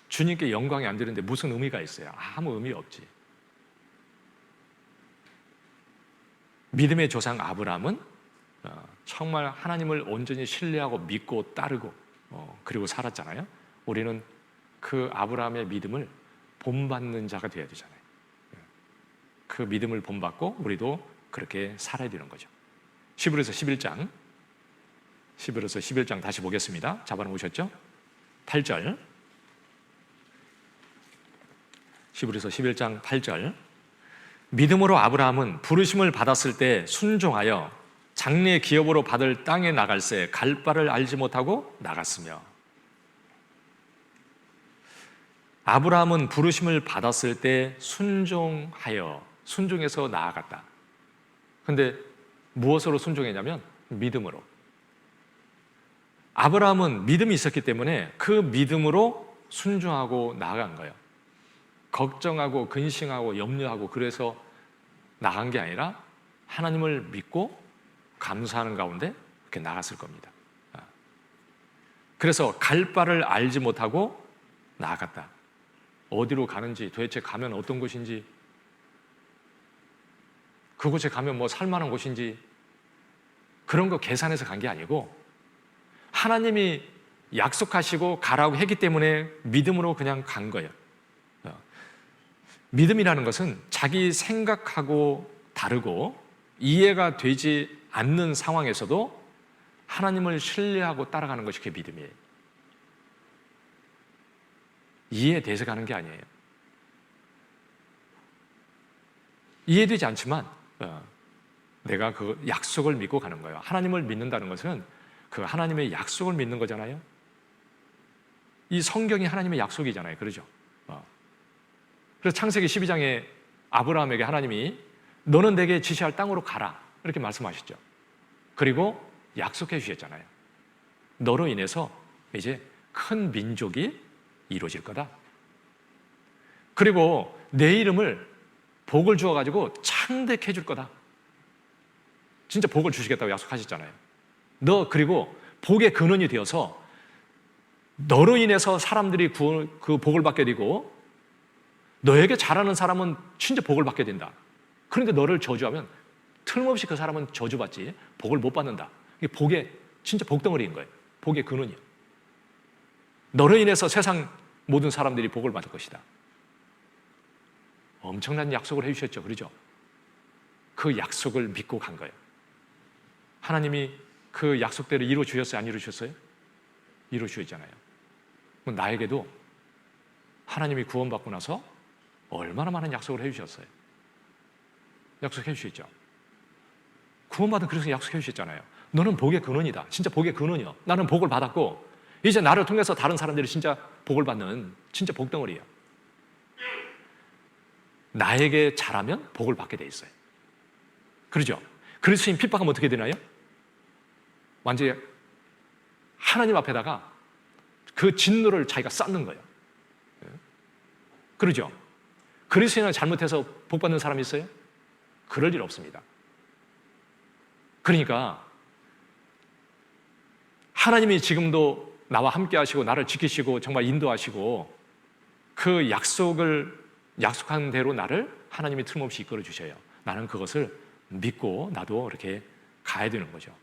주님께 영광이 안 되는데 무슨 의미가 있어요? 아무 의미 없지. 믿음의 조상 아브라함은 정말 하나님을 온전히 신뢰하고 믿고 따르고 그리고 살았잖아요. 우리는 그 아브라함의 믿음을 본받는 자가 되어야 되잖아요. 그 믿음을 본받고 우리도 그렇게 살아야 되는 거죠. 히브리서 11장 다시 보겠습니다. 잡아놓으셨죠? 8절. 히브리서 11장 8절. 믿음으로 아브라함은 부르심을 받았을 때 순종하여 장래 기업으로 받을 땅에 나갈새 갈 바를 알지 못하고 나갔으며. 아브라함은 부르심을 받았을 때 순종해서 나아갔다. 근데 무엇으로 순종했냐면 믿음으로. 아브라함은 믿음이 있었기 때문에 그 믿음으로 순종하고 나아간 거예요. 걱정하고 근심하고 염려하고 그래서 나간 게 아니라 하나님을 믿고 감사하는 가운데 이렇게 나갔을 겁니다. 그래서 갈 바를 알지 못하고 나아갔다. 어디로 가는지, 도대체 가면 어떤 곳인지, 그곳에 가면 뭐 살만한 곳인지, 그런 거 계산해서 간 게 아니고 하나님이 약속하시고 가라고 했기 때문에 믿음으로 그냥 간 거예요. 믿음이라는 것은 자기 생각하고 다르고 이해가 되지 않는 상황에서도 하나님을 신뢰하고 따라가는 것이 그게 믿음이에요. 이해돼서 가는 게 아니에요. 이해되지 않지만 내가 그 약속을 믿고 가는 거예요. 하나님을 믿는다는 것은 그 하나님의 약속을 믿는 거잖아요. 이 성경이 하나님의 약속이잖아요. 그러죠? 그래서 창세기 12장에 아브라함에게 하나님이 너는 내게 지시할 땅으로 가라 이렇게 말씀하셨죠. 그리고 약속해 주셨잖아요. 너로 인해서 이제 큰 민족이 이루어질 거다. 그리고 내 이름을 복을 주어가지고 창대케 해줄 거다. 진짜 복을 주시겠다고 약속하셨잖아요. 너 그리고 복의 근원이 되어서 너로 인해서 사람들이 그 복을 받게 되고 너에게 잘하는 사람은 진짜 복을 받게 된다. 그런데 너를 저주하면 틀림없이 그 사람은 저주받지 복을 못 받는다. 이게 복의 진짜 복덩어리인 거예요. 복의 근원이에요. 너로 인해서 세상 모든 사람들이 복을 받을 것이다. 엄청난 약속을 해주셨죠. 그러죠? 그 약속을 믿고 간 거예요. 하나님이 그 약속대로 이루어주셨어요? 안 이루어주셨어요? 이루어주셨잖아요. 나에게도 하나님이 구원받고 나서 얼마나 많은 약속을 해주셨어요. 약속해 주셨죠. 구원받은 그래서 약속해 주셨잖아요. 너는 복의 근원이다. 진짜 복의 근원이요. 나는 복을 받았고 이제 나를 통해서 다른 사람들이 진짜 복을 받는 진짜 복덩어리예요. 나에게 잘하면 복을 받게 돼 있어요. 그렇죠? 그리스도인 핍박하면 어떻게 되나요? 완전히 하나님 앞에다가 그 진노를 자기가 쌓는 거예요. 그러죠? 그리스도인은 잘못해서 복 받는 사람이 있어요? 그럴 일 없습니다. 그러니까 하나님이 지금도 나와 함께 하시고 나를 지키시고 정말 인도하시고 그 약속한 대로 나를 하나님이 틀림없이 이끌어 주셔요. 나는 그것을 믿고 나도 이렇게 가야 되는 거죠.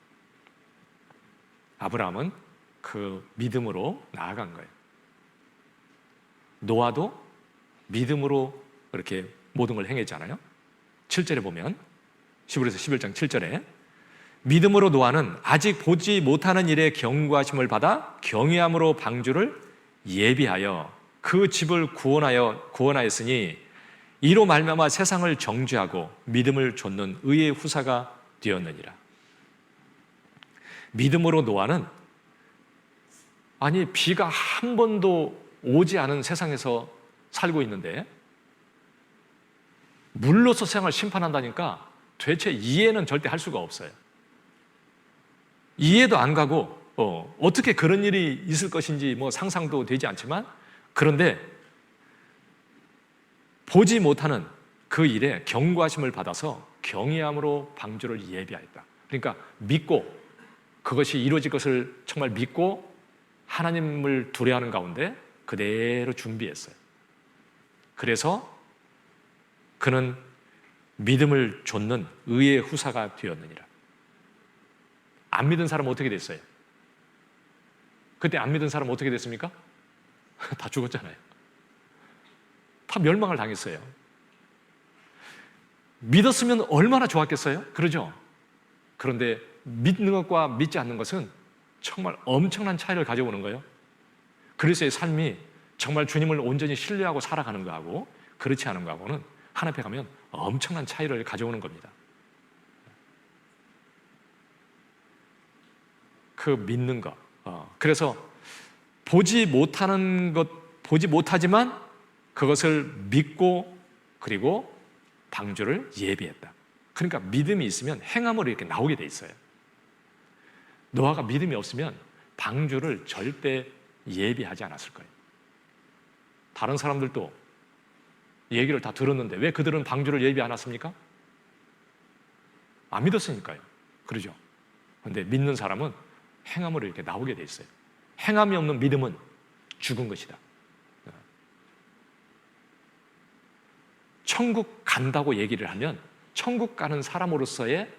아브라함은 그 믿음으로 나아간 거예요. 노아도 믿음으로 이렇게 모든 걸 행했잖아요. 7절에 보면 히브리서 11장 7절에 믿음으로 노아는 아직 보지 못하는 일에 경고하심을 받아 경외함으로 방주를 예비하여 그 집을 구원하였으니 이로 말미암아 세상을 정죄하고 믿음을 좇는 의의 후사가 되었느니라. 믿음으로 노아는 아니 비가 한 번도 오지 않은 세상에서 살고 있는데 물로서 세상을 심판한다니까 도대체 이해는 절대 할 수가 없어요. 이해도 안 가고 어떻게 그런 일이 있을 것인지 뭐 상상도 되지 않지만 그런데 보지 못하는 그 일에 경고하심을 받아서 경외함으로 방주를 예비하였다. 그러니까 믿고 그것이 이루어질 것을 정말 믿고 하나님을 두려워하는 가운데 그대로 준비했어요. 그래서 그는 믿음을 좇는 의의 후사가 되었느니라. 안 믿은 사람은 어떻게 됐어요? 그때 안 믿은 사람은 어떻게 됐습니까? 다 죽었잖아요. 다 멸망을 당했어요. 믿었으면 얼마나 좋았겠어요? 그러죠? 그런데 믿는 것과 믿지 않는 것은 정말 엄청난 차이를 가져오는 거예요. 그리스도의 삶이 정말 주님을 온전히 신뢰하고 살아가는 거하고 그렇지 않은 거하고는 하나님 앞에 가면 엄청난 차이를 가져오는 겁니다. 그 믿는 것. 그래서 보지 못하지만 그것을 믿고 그리고 방주를 예비했다. 그러니까 믿음이 있으면 행함으로 이렇게 나오게 돼 있어요. 노아가 믿음이 없으면 방주를 절대 예비하지 않았을 거예요. 다른 사람들도 얘기를 다 들었는데 왜 그들은 방주를 예비 안 했습니까? 안 믿었으니까요. 그러죠? 그런데 믿는 사람은 행함으로 이렇게 나오게 돼 있어요. 행함이 없는 믿음은 죽은 것이다. 천국 간다고 얘기를 하면 천국 가는 사람으로서의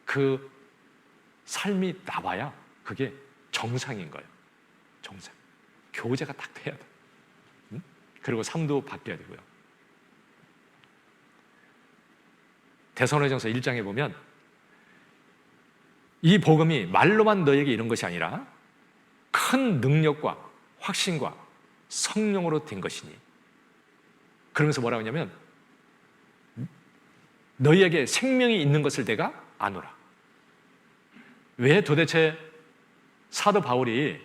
그 삶이 나와야 그게 정상인 거예요. 정상. 교제가 딱 돼야 돼. 그리고 삶도 바뀌어야 되고요. 데살로니가전서 1장에 보면 이 복음이 말로만 너에게 이런 것이 아니라 큰 능력과 확신과 성령으로 된 것이니, 그러면서 뭐라고 하냐면 너희에게 생명이 있는 것을 내가 아노라. 왜 도대체 사도 바울이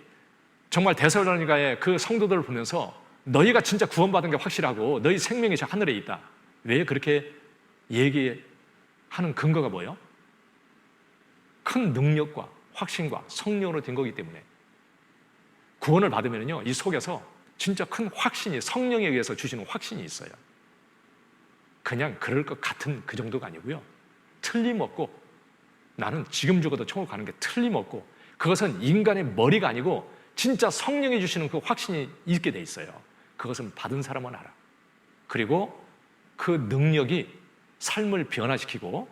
정말 데살로니가의 그 성도들을 보면서 너희가 진짜 구원받은 게 확실하고 너희 생명이 저 하늘에 있다, 왜 그렇게 얘기하는 근거가 뭐예요? 큰 능력과 확신과 성령으로 된 거기 때문에. 구원을 받으면요, 이 속에서 진짜 큰 확신이, 성령에 의해서 주시는 확신이 있어요. 그냥 그럴 것 같은 그 정도가 아니고요, 틀림없고, 나는 지금 죽어도 천국 가는 게 틀림없고, 그것은 인간의 머리가 아니고 진짜 성령이 주시는 그 확신이 있게 돼 있어요. 그것은 받은 사람은 알아. 그리고 그 능력이 삶을 변화시키고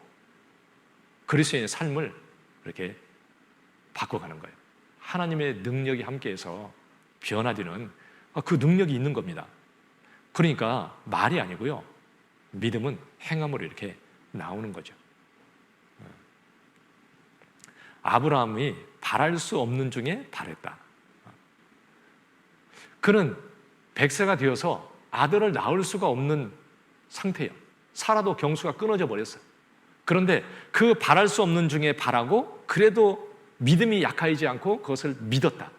그리스도인의 삶을 이렇게 바꿔가는 거예요. 하나님의 능력이 함께해서 변화되는 그 능력이 있는 겁니다. 그러니까 말이 아니고요, 믿음은 행함으로 이렇게 나오는 거죠. 아브라함이 바랄 수 없는 중에 바랬다. 그는 100세가 되어서 아들을 낳을 수가 없는 상태예요. 사라도 경수가 끊어져 버렸어요. 그런데 그 바랄 수 없는 중에 바라고, 그래도 믿음이 약하지 않고 그것을 믿었다.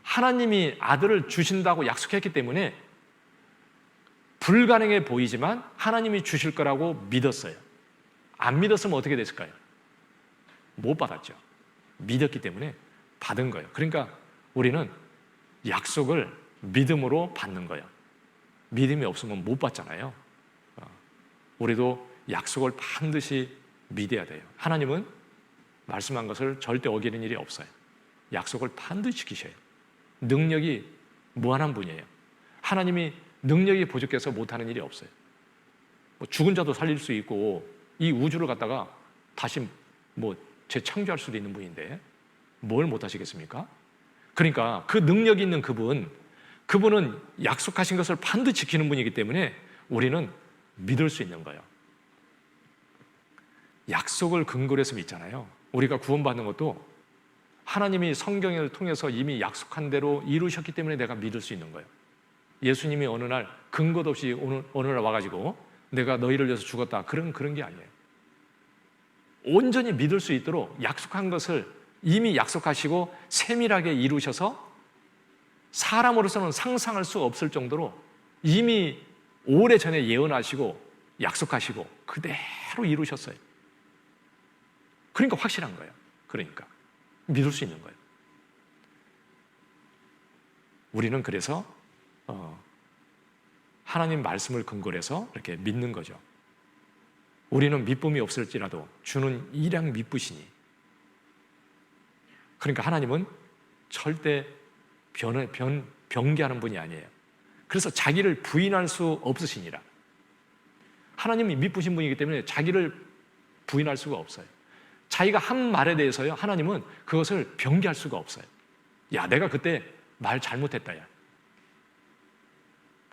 하나님이 아들을 주신다고 약속했기 때문에 불가능해 보이지만 하나님이 주실 거라고 믿었어요. 안 믿었으면 어떻게 됐을까요? 못 받았죠. 믿었기 때문에 받은 거예요. 그러니까 우리는 약속을 믿음으로 받는 거예요. 믿음이 없으면 못 받잖아요. 우리도 약속을 반드시 믿어야 돼요. 하나님은 말씀한 것을 절대 어기는 일이 없어요. 약속을 반드시 지키셔야 해요. 능력이 무한한 분이에요. 하나님이 능력이 부족해서 못하는 일이 없어요. 죽은 자도 살릴 수 있고 이 우주를 갖다가 다시 재창조할 수도 있는 분인데 뭘 못하시겠습니까? 그러니까 그 능력이 있는 그분은 약속하신 것을 반드시 지키는 분이기 때문에 우리는 믿을 수 있는 거예요. 약속을 근거로 해서 믿잖아요. 우리가 구원받는 것도 하나님이 성경을 통해서 이미 약속한 대로 이루셨기 때문에 내가 믿을 수 있는 거예요. 예수님이 어느 날 근거도 없이 어느 날 와가지고 내가 너희를 위해서 죽었다, 그런 게 아니에요. 온전히 믿을 수 있도록 약속한 것을 이미 약속하시고 세밀하게 이루셔서 사람으로서는 상상할 수 없을 정도로 이미 오래전에 예언하시고 약속하시고 그대로 이루셨어요. 그러니까 확실한 거예요. 그러니까 믿을 수 있는 거예요. 우리는 그래서 하나님 말씀을 근거로 해서 이렇게 믿는 거죠. 우리는 믿음이 없을지라도 주는 일량 믿으시니. 그러니까 하나님은 절대 변개하는 분이 아니에요. 그래서 자기를 부인할 수 없으시니라. 하나님이 믿으신 분이기 때문에 자기를 부인할 수가 없어요. 자기가 한 말에 대해서요, 하나님은 그것을 변개할 수가 없어요. 야, 내가 그때 말 잘못했다, 야.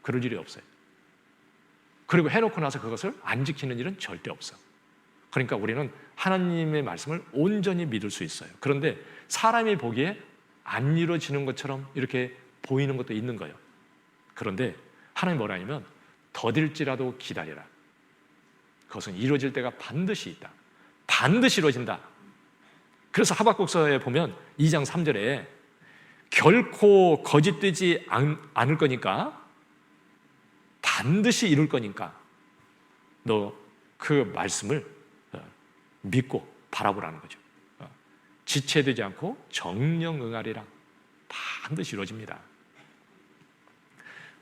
그럴 일이 없어요. 그리고 해놓고 나서 그것을 안 지키는 일은 절대 없어. 그러니까 우리는 하나님의 말씀을 온전히 믿을 수 있어요. 그런데 사람이 보기에 안 이루어지는 것처럼 이렇게 보이는 것도 있는 거예요. 그런데 하나님 뭐라 하냐면 더딜지라도 기다려라. 그것은 이루어질 때가 반드시 있다. 반드시 이루어진다. 그래서 하박국서에 보면 2장 3절에 결코 거짓되지 않을 거니까, 반드시 이룰 거니까 너 그 말씀을 믿고 바라보라는 거죠. 지체되지 않고 정령 응하리라. 반드시 이루어집니다.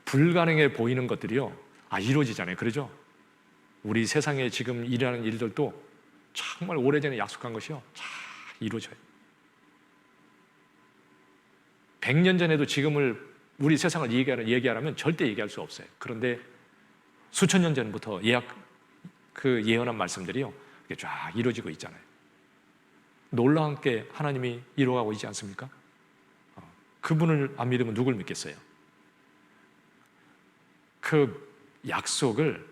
불가능해 보이는 것들이요, 이루어지잖아요. 그러죠? 우리 세상에 지금 일하는 일들도 정말 오래전에 약속한 것이요, 다 이루어져요. 100년 전에도 지금을 우리 세상을 얘기하라면 절대 얘기할 수 없어요. 그런데 수천 년 전부터 예언한 말씀들이요, 이게 쫙 이루어지고 있잖아요. 놀라운 게 하나님이 이루어가고 있지 않습니까? 그분을 안 믿으면 누굴 믿겠어요? 그 약속을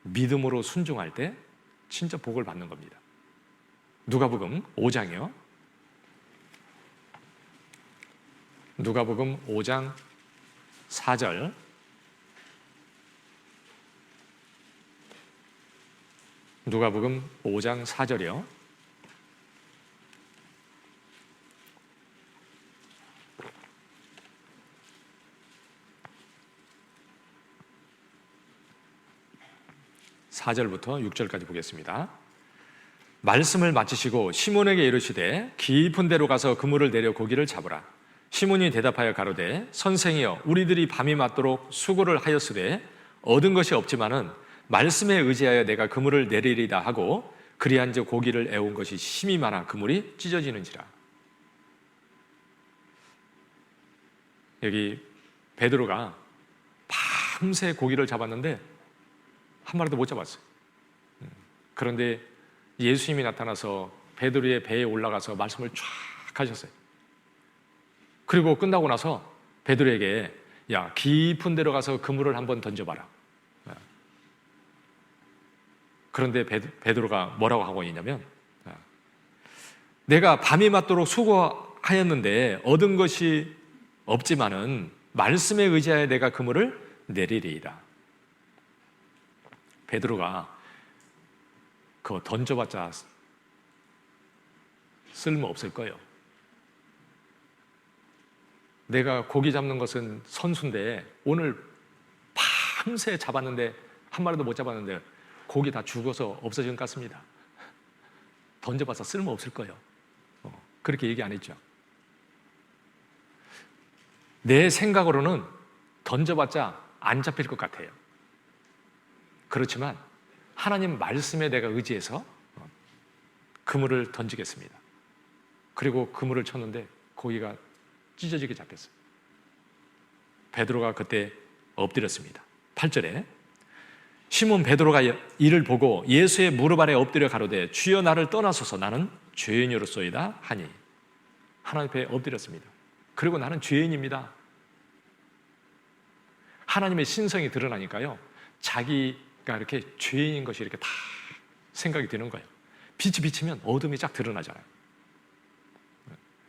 믿음으로 순종할 때 진짜 복을 받는 겁니다. 누가복음 5장이요. 누가복음 5장 4절. 누가복음 5장 4절이요. (4절부터) (6절까지) 보겠습니다. 말씀을 마치시고 시몬에게 이르시되 깊은 데로 가서 그물을 내려 고기를 잡으라. 시몬이 대답하여 가로되 선생이여 우리들이 밤이 맞도록 수고를 하였으되 얻은 것이 없지만은 말씀에 의지하여 내가 그물을 내리리다 하고 그리한즉 고기를 애운 것이 심히 많아 그물이 찢어지는지라. 여기 베드로가 밤새 고기를 잡았는데 한 마리도 못 잡았어요. 그런데 예수님이 나타나서 베드로의 배에 올라가서 말씀을 쫙 하셨어요. 그리고 끝나고 나서 베드로에게 야, 깊은 데로 가서 그물을 한번 던져봐라. 그런데 베드로가 뭐라고 하고 있냐면 내가 밤이 맞도록 수고하였는데 얻은 것이 없지만은 말씀에 의지하여 내가 그물을 내리리이다. 베드로가 그거 던져봤자 쓸모없을 거예요. 내가 고기 잡는 것은 선수인데 오늘 밤새 잡았는데 한 마리도 못 잡았는데 고기 다 죽어서 없어진 것 같습니다. 던져봐서 쓸모없을 거예요. 그렇게 얘기 안 했죠. 내 생각으로는 던져봤자 안 잡힐 것 같아요. 그렇지만 하나님 말씀에 내가 의지해서 그물을 던지겠습니다. 그리고 그물을 쳤는데 고기가 찢어지게 잡혔어요. 베드로가 그때 엎드렸습니다. 8절에 시몬 베드로가 이를 보고 예수의 무릎 아래 엎드려 가로되 주여 나를 떠나소서 나는 죄인이로소이다 하니. 하나님 앞에 엎드렸습니다. 그리고 나는 죄인입니다. 하나님의 신성이 드러나니까요, 자기가 이렇게 죄인인 것이 이렇게 다 생각이 드는 거예요. 빛이 비치면 어둠이 쫙 드러나잖아요.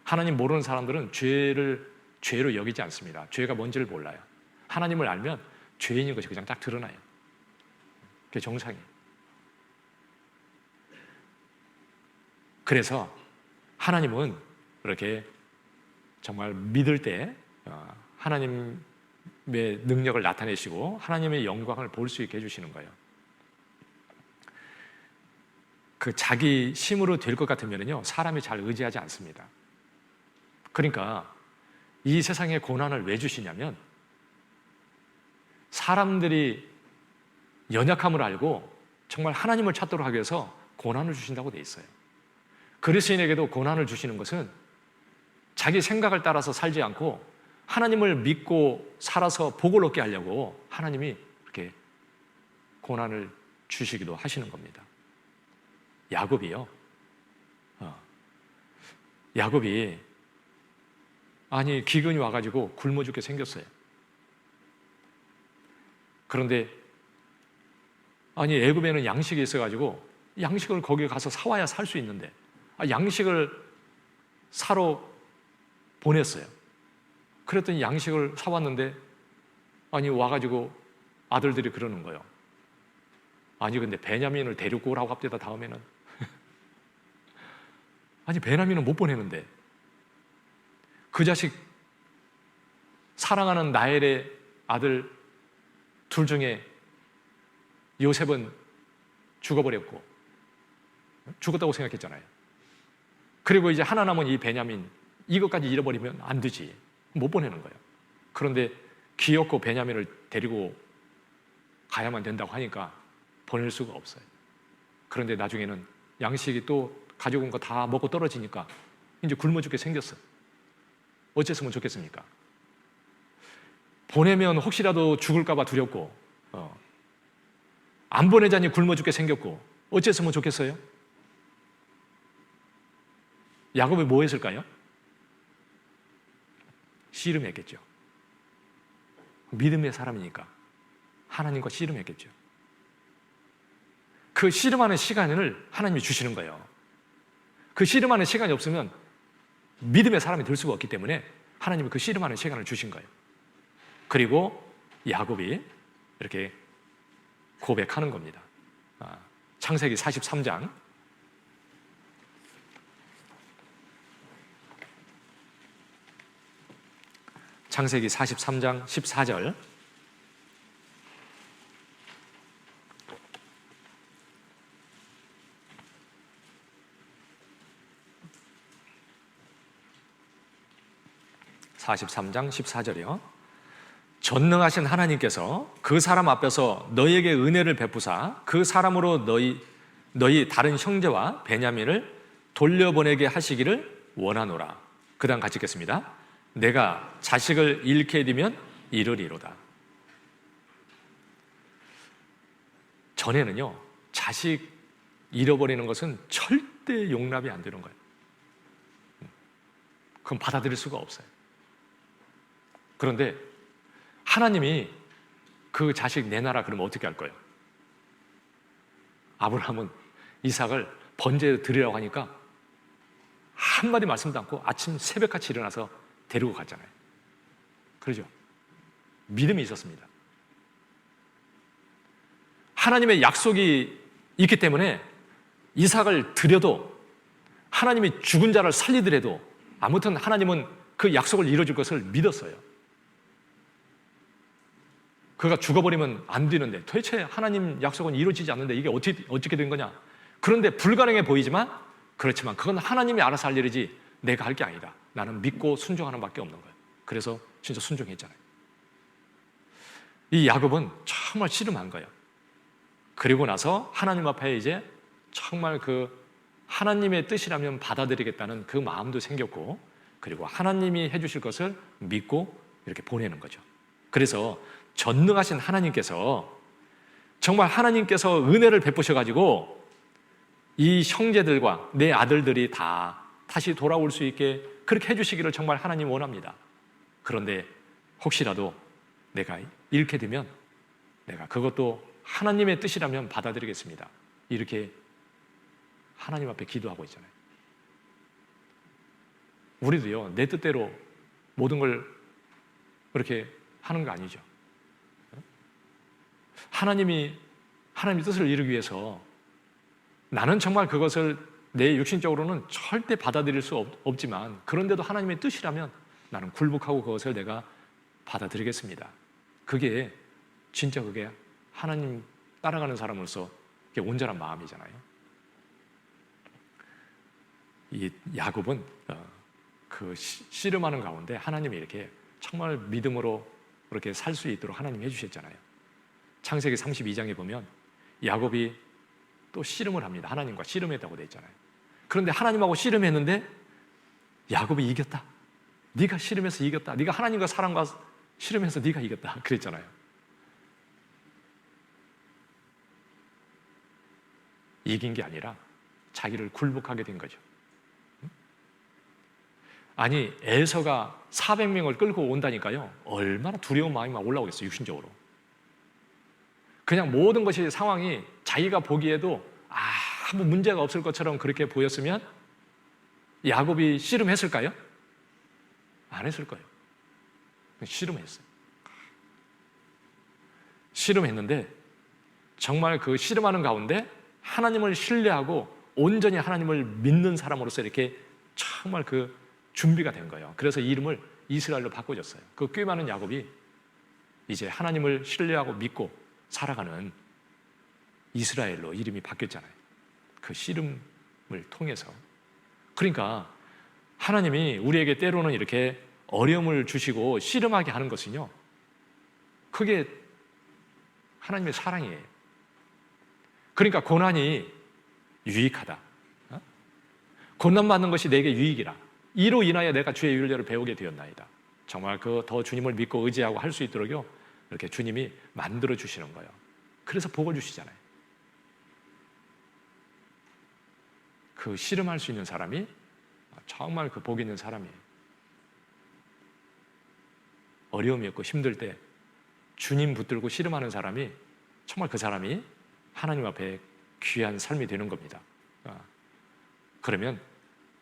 하나님 모르는 사람들은 죄를 죄로 여기지 않습니다. 죄가 뭔지를 몰라요. 하나님을 알면 죄인인 것이 그냥 딱 드러나요. 그게 정상이에요. 그래서 하나님은 이렇게 정말 믿을 때 하나님의 능력을 나타내시고 하나님의 영광을 볼 수 있게 해주시는 거예요. 그 자기 힘으로 될 것 같으면요, 사람이 잘 의지하지 않습니다. 그러니까 이 세상에 고난을 왜 주시냐면 사람들이 연약함을 알고 정말 하나님을 찾도록 하기 위해서 고난을 주신다고 돼 있어요. 그리스도인에게도 고난을 주시는 것은 자기 생각을 따라서 살지 않고 하나님을 믿고 살아서 복을 얻게 하려고 하나님이 이렇게 고난을 주시기도 하시는 겁니다. 야곱이요. 야곱이 기근이 와가지고 굶어 죽게 생겼어요. 그런데 애굽에는 양식이 있어가지고 양식을 거기 가서 사와야 살 수 있는데 양식을 사러 보냈어요. 그랬더니 양식을 사왔는데 와가지고 아들들이 그러는 거예요. 근데 베냐민을 데리고 오라고 합니다. 다음에는 베냐민은 못 보내는데 그 자식 사랑하는 라헬의 아들 둘 중에 요셉은 죽어버렸고 죽었다고 생각했잖아요. 그리고 이제 하나 남은 이 베냐민, 이것까지 잃어버리면 안 되지. 못 보내는 거예요. 그런데 귀엽고 베냐민을 데리고 가야만 된다고 하니까 보낼 수가 없어요. 그런데 나중에는 양식이 또 가져온 거 다 먹고 떨어지니까 이제 굶어 죽게 생겼어요. 어쨌으면 좋겠습니까? 보내면 혹시라도 죽을까 봐 두렵고 안 보내자니 굶어 죽게 생겼고 어쨌으면 좋겠어요? 야곱이 뭐 했을까요? 씨름했겠죠. 믿음의 사람이니까 하나님과 씨름했겠죠. 그 씨름하는 시간을 하나님이 주시는 거예요. 그 씨름하는 시간이 없으면 믿음의 사람이 될 수가 없기 때문에 하나님이 그 씨름하는 시간을 주신 거예요. 그리고 야곱이 이렇게 고백하는 겁니다. 창세기 43장 창세기 43장 14절 (43장 14절이요) 전능하신 하나님께서 그 사람 앞에서 너희에게 은혜를 베푸사 그 사람으로 너희 다른 형제와 베냐민을 돌려보내게 하시기를 원하노라. 그 다음 같이 읽겠습니다. 내가 자식을 잃게 되면 이르리로다. 전에는요, 자식 잃어버리는 것은 절대 용납이 안 되는 거예요. 그건 받아들일 수가 없어요. 그런데 하나님이 그 자식 내놔라 그러면 어떻게 할 거예요? 아브라함은 이삭을 번제에 드리라고 하니까 한마디 말씀도 않고 아침 새벽같이 일어나서 데리고 갔잖아요. 그러죠? 믿음이 있었습니다. 하나님의 약속이 있기 때문에 이삭을 드려도 하나님이 죽은 자를 살리더라도 아무튼 하나님은 그 약속을 이루어줄 것을 믿었어요. 그가 죽어버리면 안 되는데 도대체 하나님 약속은 이루어지지 않는데 이게 어떻게 된 거냐? 그런데 불가능해 보이지만 그렇지만 그건 하나님이 알아서 할 일이지 내가 할 게 아니다. 나는 믿고 순종하는 밖에 없는 거예요. 그래서 진짜 순종했잖아요. 이 야곱은 정말 씨름한 거예요. 그리고 나서 하나님 앞에 이제 정말 그 하나님의 뜻이라면 받아들이겠다는 그 마음도 생겼고 그리고 하나님이 해주실 것을 믿고 이렇게 보내는 거죠. 그래서 전능하신 하나님께서 정말 하나님께서 은혜를 베푸셔가지고 이 형제들과 내 아들들이 다 다시 돌아올 수 있게 그렇게 해주시기를 정말 하나님 원합니다. 그런데 혹시라도 내가 잃게 되면 내가 그것도 하나님의 뜻이라면 받아들이겠습니다. 이렇게 하나님 앞에 기도하고 있잖아요. 우리도요, 내 뜻대로 모든 걸 그렇게 하는 거 아니죠. 하나님의 뜻을 이루기 위해서 나는 정말 그것을 내 육신적으로는 절대 받아들일 수 없지만 그런데도 하나님의 뜻이라면 나는 굴복하고 그것을 내가 받아들이겠습니다. 그게 진짜 그게 하나님 따라가는 사람으로서 온전한 마음이잖아요. 이 야곱은 그 씨름하는 가운데 하나님이 이렇게 정말 믿음으로 그렇게 살 수 있도록 하나님이 해주셨잖아요. 창세기 32장에 보면 야곱이 또 씨름을 합니다. 하나님과 씨름했다고 되어 있잖아요. 그런데 하나님하고 씨름했는데 야곱이 이겼다. 네가 씨름해서 이겼다. 네가 하나님과 사람과 씨름해서 네가 이겼다. 그랬잖아요. 이긴 게 아니라 자기를 굴복하게 된 거죠. 아니 에서가 400명을 끌고 온다니까요. 얼마나 두려운 마음이 막 올라오겠어요. 육신적으로. 그냥 모든 것이 상황이 자기가 보기에도 아무 문제가 없을 것처럼 그렇게 보였으면 야곱이 씨름했을까요? 안 했을 거예요. 씨름했어요. 씨름했는데 정말 그 씨름하는 가운데 하나님을 신뢰하고 온전히 하나님을 믿는 사람으로서 이렇게 정말 그 준비가 된 거예요. 그래서 이름을 이스라엘로 바꿔줬어요. 그 꽤 많은 야곱이 이제 하나님을 신뢰하고 믿고 살아가는 이스라엘로 이름이 바뀌었잖아요. 그 씨름을 통해서. 그러니까 하나님이 우리에게 때로는 이렇게 어려움을 주시고 씨름하게 하는 것은요, 그게 하나님의 사랑이에요. 그러니까 고난이 유익하다. 고난받는 것이 내게 유익이라. 이로 인하여 내가 주의 윤례를 배우게 되었나이다. 정말 그 더 주님을 믿고 의지하고 할 수 있도록요, 이렇게 주님이 만들어 주시는 거예요. 그래서 복을 주시잖아요. 그 씨름할 수 있는 사람이 정말 그 복 있는 사람이에요. 어려움이 있고 힘들 때 주님 붙들고 씨름하는 사람이 정말 그 사람이 하나님 앞에 귀한 삶이 되는 겁니다. 그러면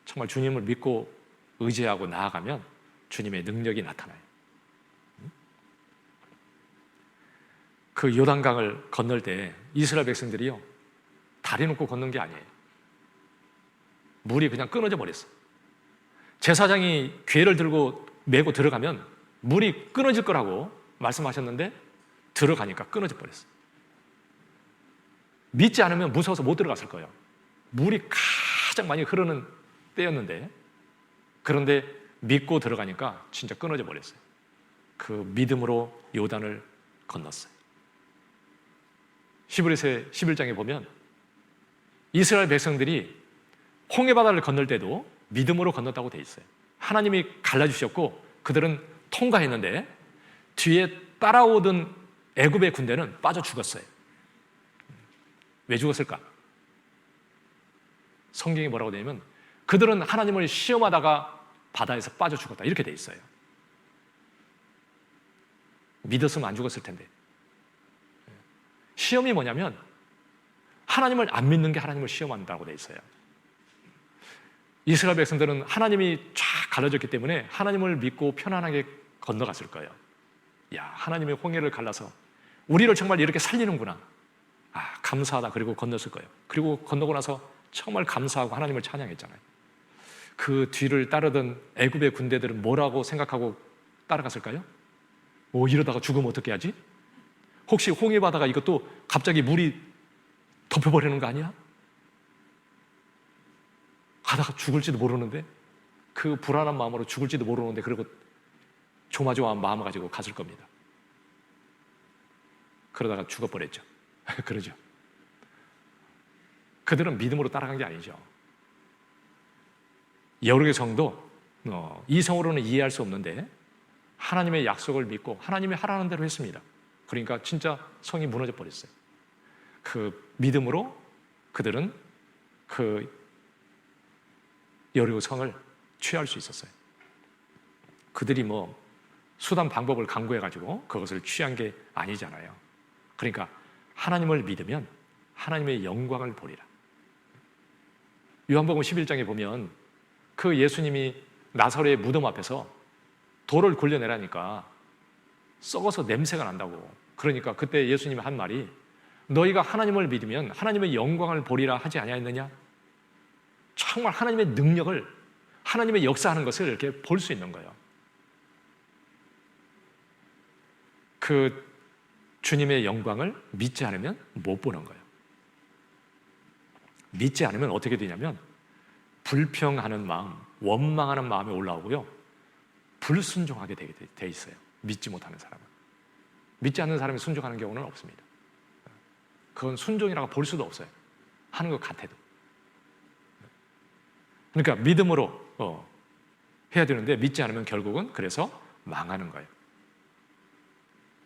정말 주님을 믿고 의지하고 나아가면 주님의 능력이 나타나요. 그 요단강을 건널 때 이스라엘 백성들이요, 다리 놓고 건넌 게 아니에요. 물이 그냥 끊어져 버렸어요. 제사장이 궤를 들고 메고 들어가면 물이 끊어질 거라고 말씀하셨는데 들어가니까 끊어져 버렸어요. 믿지 않으면 무서워서 못 들어갔을 거예요. 물이 가장 많이 흐르는 때였는데, 그런데 믿고 들어가니까 진짜 끊어져 버렸어요. 그 믿음으로 요단을 건넜어요. 히브리서 11장에 보면 이스라엘 백성들이 홍해바다를 건널 때도 믿음으로 건넜다고 돼 있어요. 하나님이 갈라주셨고 그들은 통과했는데 뒤에 따라오던 애굽의 군대는 빠져 죽었어요. 왜 죽었을까? 성경이 뭐라고 되냐면 그들은 하나님을 시험하다가 바다에서 빠져 죽었다, 이렇게 돼 있어요. 믿었으면 안 죽었을 텐데. 시험이 뭐냐면 하나님을 안 믿는 게 하나님을 시험한다고 돼 있어요. 이스라엘 백성들은 하나님이 쫙 갈라졌기 때문에 하나님을 믿고 편안하게 건너갔을 거예요. 야, 하나님의 홍해를 갈라서 우리를 정말 이렇게 살리는구나. 아, 감사하다. 그리고 건넜을 거예요. 그리고 건너고 나서 정말 감사하고 하나님을 찬양했잖아요. 그 뒤를 따르던 애굽의 군대들은 뭐라고 생각하고 따라갔을까요? 이러다가 죽으면 어떻게 하지? 혹시 홍해바다가 이것도 갑자기 물이 덮여버리는 거 아니야? 가다가 죽을지도 모르는데, 그 불안한 마음으로 죽을지도 모르는데 그리고 조마조마한 마음을 가지고 갔을 겁니다. 그러다가 죽어버렸죠. 그러죠. 그들은 믿음으로 따라간 게 아니죠. 여러 성도 이성으로는 이해할 수 없는데 하나님의 약속을 믿고 하나님이 하라는 대로 했습니다. 그러니까 진짜 성이 무너져 버렸어요. 그 믿음으로 그들은 그 여리고 성을 취할 수 있었어요. 그들이 수단 방법을 강구해가지고 그것을 취한 게 아니잖아요. 그러니까 하나님을 믿으면 하나님의 영광을 보리라. 요한복음 11장에 보면 그 예수님이 나사로의 무덤 앞에서 돌을 굴려내라니까 썩어서 냄새가 난다고. 그러니까 그때 예수님이 한 말이, 너희가 하나님을 믿으면 하나님의 영광을 보리라 하지 아니하였느냐? 정말 하나님의 능력을, 하나님의 역사하는 것을 이렇게 볼 수 있는 거예요. 그 주님의 영광을 믿지 않으면 못 보는 거예요. 믿지 않으면 어떻게 되냐면 불평하는 마음, 원망하는 마음이 올라오고요, 불순종하게 돼 있어요. 믿지 못하는 사람은. 믿지 않는 사람이 순종하는 경우는 없습니다. 그건 순종이라고 볼 수도 없어요. 하는 것 같아도. 그러니까 믿음으로 해야 되는데 믿지 않으면 결국은 그래서 망하는 거예요.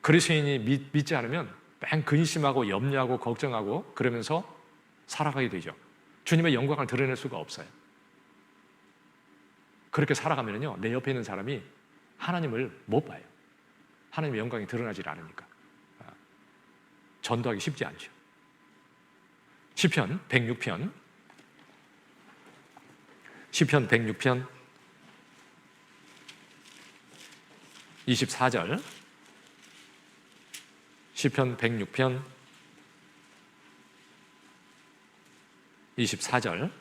그리스도인이 믿지 않으면 맨 근심하고 염려하고 걱정하고 그러면서 살아가게 되죠. 주님의 영광을 드러낼 수가 없어요. 그렇게 살아가면요, 내 옆에 있는 사람이 하나님을 못 봐요. 하나님의 영광이 드러나질 않으니까. 전도하기 쉽지 않죠. 시편 106편 24절, 시편 106편 24절,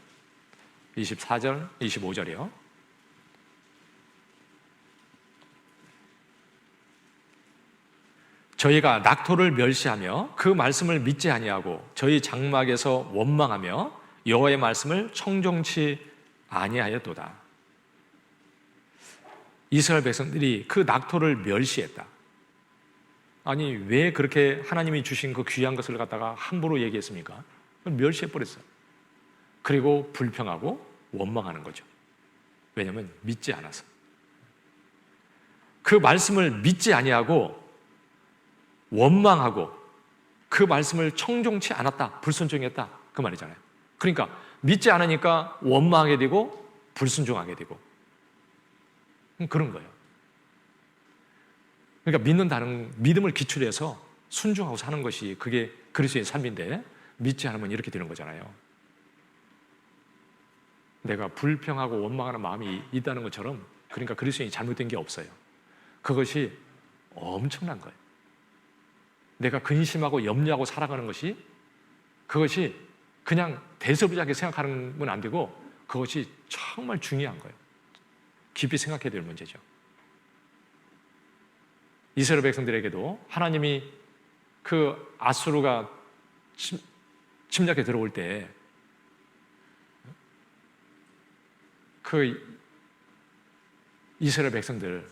25절이요. 저희가 낙토를 멸시하며 그 말씀을 믿지 아니하고 저희 장막에서 원망하며 여호와의 말씀을 청종치 아니하였도다. 이스라엘 백성들이 그 낙토를 멸시했다. 아니, 왜 그렇게 하나님이 주신 그 귀한 것을 갖다가 함부로 얘기했습니까? 멸시해버렸어요. 그리고 불평하고 원망하는 거죠. 왜냐하면 믿지 않아서. 그 말씀을 믿지 아니하고 원망하고 그 말씀을 청종치 않았다, 불순종했다, 그 말이잖아요. 그러니까 믿지 않으니까 원망하게 되고 불순종하게 되고 그런 거예요. 그러니까 믿음을 기초로 해서 순종하고 사는 것이 그게 그리스도의 삶인데 믿지 않으면 이렇게 되는 거잖아요. 내가 불평하고 원망하는 마음이 있다는 것처럼 그러니까 그리스도인이 잘못된 게 없어요. 그것이 엄청난 거예요. 내가 근심하고 염려하고 살아가는 것이 그것이 그냥 대수부지하게 생각하는 건 안 되고 그것이 정말 중요한 거예요. 깊이 생각해야 될 문제죠. 이스라엘 백성들에게도 하나님이 그 아수르가 침략해 들어올 때 그 이스라엘 백성들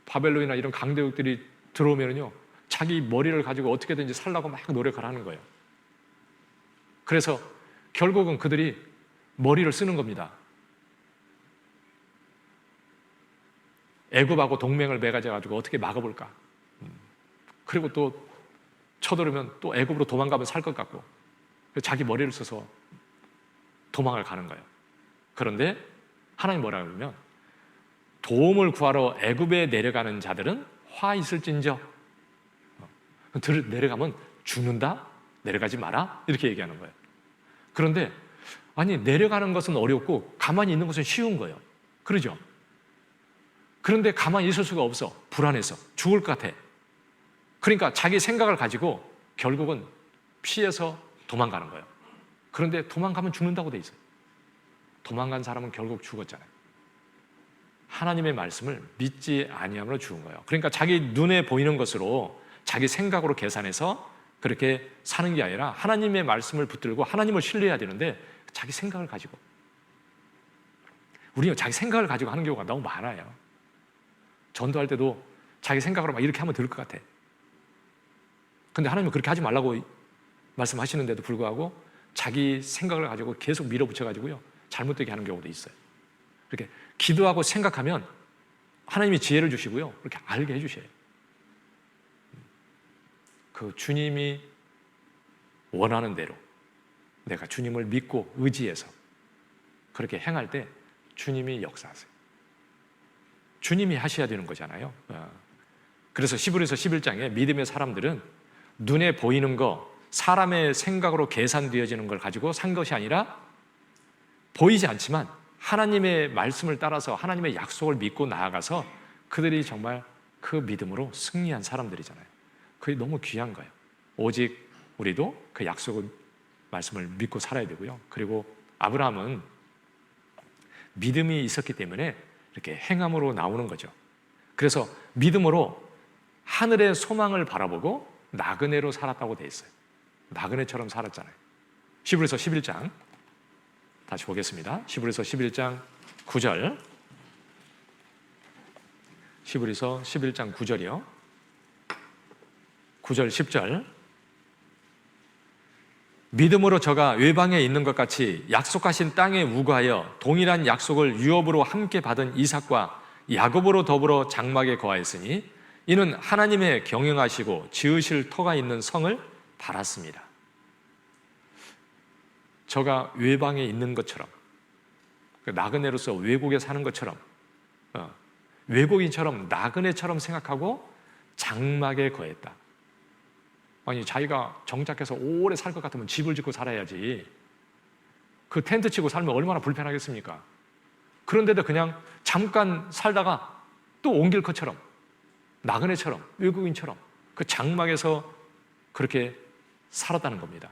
바벨론이나 이런 강대국들이 들어오면요 자기 머리를 가지고 어떻게든지 살라고 막 노력을 하는 거예요. 그래서 결국은 그들이 머리를 쓰는 겁니다. 애굽하고 동맹을 맺어가지고 어떻게 막아볼까. 그리고 또 쳐들으면 또 애굽으로 도망가면 살 것 같고 자기 머리를 써서 도망을 가는 거예요. 그런데 하나님 뭐라 그러면 도움을 구하러 애굽에 내려가는 자들은 화 있을진저 내려가면 죽는다? 내려가지 마라? 이렇게 얘기하는 거예요. 그런데 아니 내려가는 것은 어렵고 가만히 있는 것은 쉬운 거예요. 그러죠? 그런데 가만히 있을 수가 없어. 불안해서 죽을 것 같아. 그러니까 자기 생각을 가지고 결국은 피해서 도망가는 거예요. 그런데 도망가면 죽는다고 돼 있어요. 도망간 사람은 결국 죽었잖아요. 하나님의 말씀을 믿지 아니함으로 죽은 거예요. 그러니까 자기 눈에 보이는 것으로 자기 생각으로 계산해서 그렇게 사는 게 아니라 하나님의 말씀을 붙들고 하나님을 신뢰해야 되는데 자기 생각을 가지고 우리는 자기 생각을 가지고 하는 경우가 너무 많아요. 전도할 때도 자기 생각으로 막 이렇게 하면 될 것 같아. 근데 하나님은 그렇게 하지 말라고 말씀하시는데도 불구하고 자기 생각을 가지고 계속 밀어붙여가지고요 잘못되게 하는 경우도 있어요. 이렇게 기도하고 생각하면 하나님이 지혜를 주시고요 그렇게 알게 해주셔요. 그 주님이 원하는 대로 내가 주님을 믿고 의지해서 그렇게 행할 때 주님이 역사하세요. 주님이 하셔야 되는 거잖아요. 그래서 히브리서 11장에 믿음의 사람들은 눈에 보이는 거 사람의 생각으로 계산되어지는 걸 가지고 산 것이 아니라 보이지 않지만 하나님의 말씀을 따라서 하나님의 약속을 믿고 나아가서 그들이 정말 그 믿음으로 승리한 사람들이잖아요. 그게 너무 귀한 거예요. 오직 우리도 그 약속의 말씀을 믿고 살아야 되고요. 그리고 아브라함은 믿음이 있었기 때문에 이렇게 행함으로 나오는 거죠. 그래서 믿음으로 하늘의 소망을 바라보고 나그네로 살았다고 돼 있어요. 나그네처럼 살았잖아요. 히브리서 11장 다시 보겠습니다. 히브리서 11장 9절 히브리서 11장 9절이요 9절 10절 믿음으로 저가 외방에 있는 것 같이 약속하신 땅에 우거하여 동일한 약속을 유업으로 함께 받은 이삭과 야곱으로 더불어 장막에 거하였으니 이는 하나님의 경영하시고 지으실 터가 있는 성을 바랐습니다. 저가 외방에 있는 것처럼 나그네로서 외국에 사는 것처럼 외국인처럼 나그네처럼 생각하고 장막에 거했다. 아니 자기가 정착해서 오래 살 것 같으면 집을 짓고 살아야지 그 텐트 치고 살면 얼마나 불편하겠습니까? 그런데도 그냥 잠깐 살다가 또 옮길 것처럼 나그네처럼 외국인처럼 그 장막에서 그렇게 살았다는 겁니다.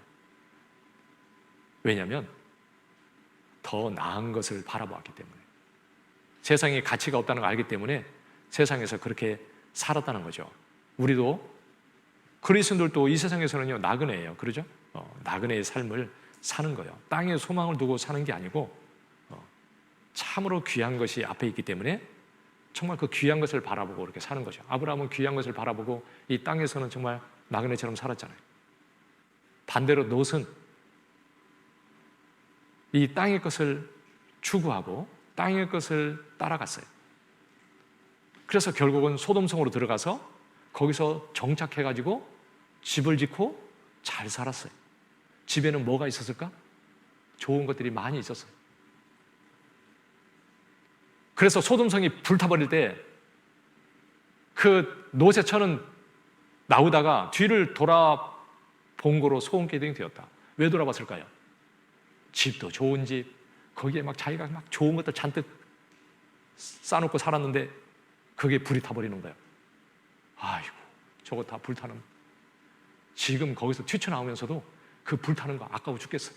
왜냐하면 더 나은 것을 바라보았기 때문에 세상에 가치가 없다는 걸 알기 때문에 세상에서 그렇게 살았다는 거죠. 우리도 그리스도인들도 이 세상에서는요 나그네예요. 그러죠? 나그네의 삶을 사는 거예요. 땅에 소망을 두고 사는 게 아니고 참으로 귀한 것이 앞에 있기 때문에 정말 그 귀한 것을 바라보고 이렇게 사는 거죠. 아브라함은 귀한 것을 바라보고 이 땅에서는 정말 나그네처럼 살았잖아요. 반대로 롯은 이 땅의 것을 추구하고 땅의 것을 따라갔어요. 그래서 결국은 소돔성으로 들어가서 거기서 정착해가지고 집을 짓고 잘 살았어요. 집에는 뭐가 있었을까? 좋은 것들이 많이 있었어요. 그래서 소돔성이 불타버릴 때 그 노새처는 나오다가 뒤를 돌아본 거로 소금기둥이 되었다. 왜 돌아봤을까요? 집도 좋은 집, 거기에 막 자기가 막 좋은 것들 잔뜩 쌓아놓고 살았는데 그게 불이 타버리는 거예요. 아이고, 저거 다 불타는. 지금 거기서 튀쳐나오면서도 그 불타는 거 아까워 죽겠어요.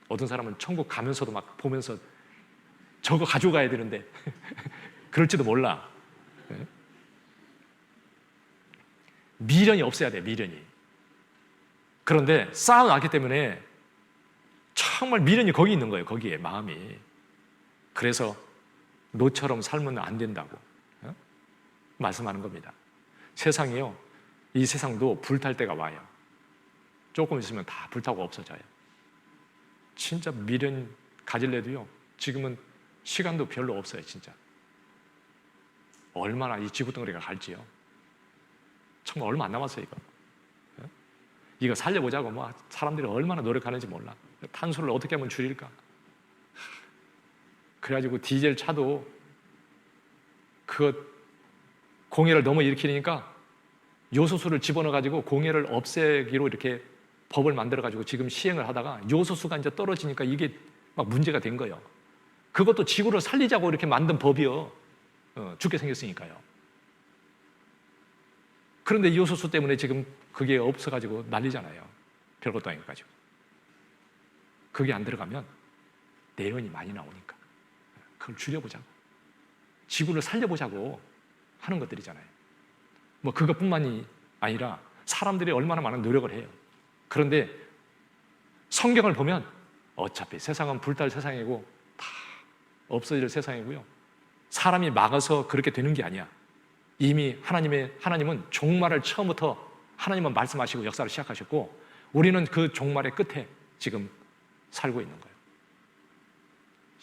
어떤 사람은 천국 가면서도 막 보면서 저거 가져가야 되는데 그럴지도 몰라. 미련이 없어야 돼, 미련이. 그런데 쌓아놨기 때문에 정말 미련이 거기 있는 거예요, 거기에 마음이. 그래서 노처럼 살면 안 된다고 말씀하는 겁니다. 세상이요, 이 세상도 불탈 때가 와요. 조금 있으면 다 불타고 없어져요. 진짜 미련 가질래도요, 지금은 시간도 별로 없어요, 진짜. 얼마나 이 지구덩어리가 갈지요. 정말 얼마 안 남았어요, 이거. 이거 살려보자고 뭐 사람들이 얼마나 노력하는지 몰라. 탄소를 어떻게 하면 줄일까? 그래가지고 디젤 차도 그 공해를 너무 일으키니까 요소수를 집어넣어가지고 공해를 없애기로 이렇게 법을 만들어가지고 지금 시행을 하다가 요소수가 이제 떨어지니까 이게 막 문제가 된 거예요. 그것도 지구를 살리자고 이렇게 만든 법이요. 죽게 생겼으니까요. 그런데 요소수 때문에 지금 그게 없어가지고 난리잖아요. 별것도 아니고 가지고. 그게 안 들어가면 내연이 많이 나오니까 그걸 줄여보자고, 지구를 살려보자고 하는 것들이잖아요. 뭐 그것뿐만이 아니라 사람들이 얼마나 많은 노력을 해요. 그런데 성경을 보면 어차피 세상은 불탈 세상이고 다 없어질 세상이고요, 사람이 막아서 그렇게 되는 게 아니야. 이미 하나님은 종말을 처음부터 하나님은 말씀하시고 역사를 시작하셨고, 우리는 그 종말의 끝에 지금 살고 있는 거예요.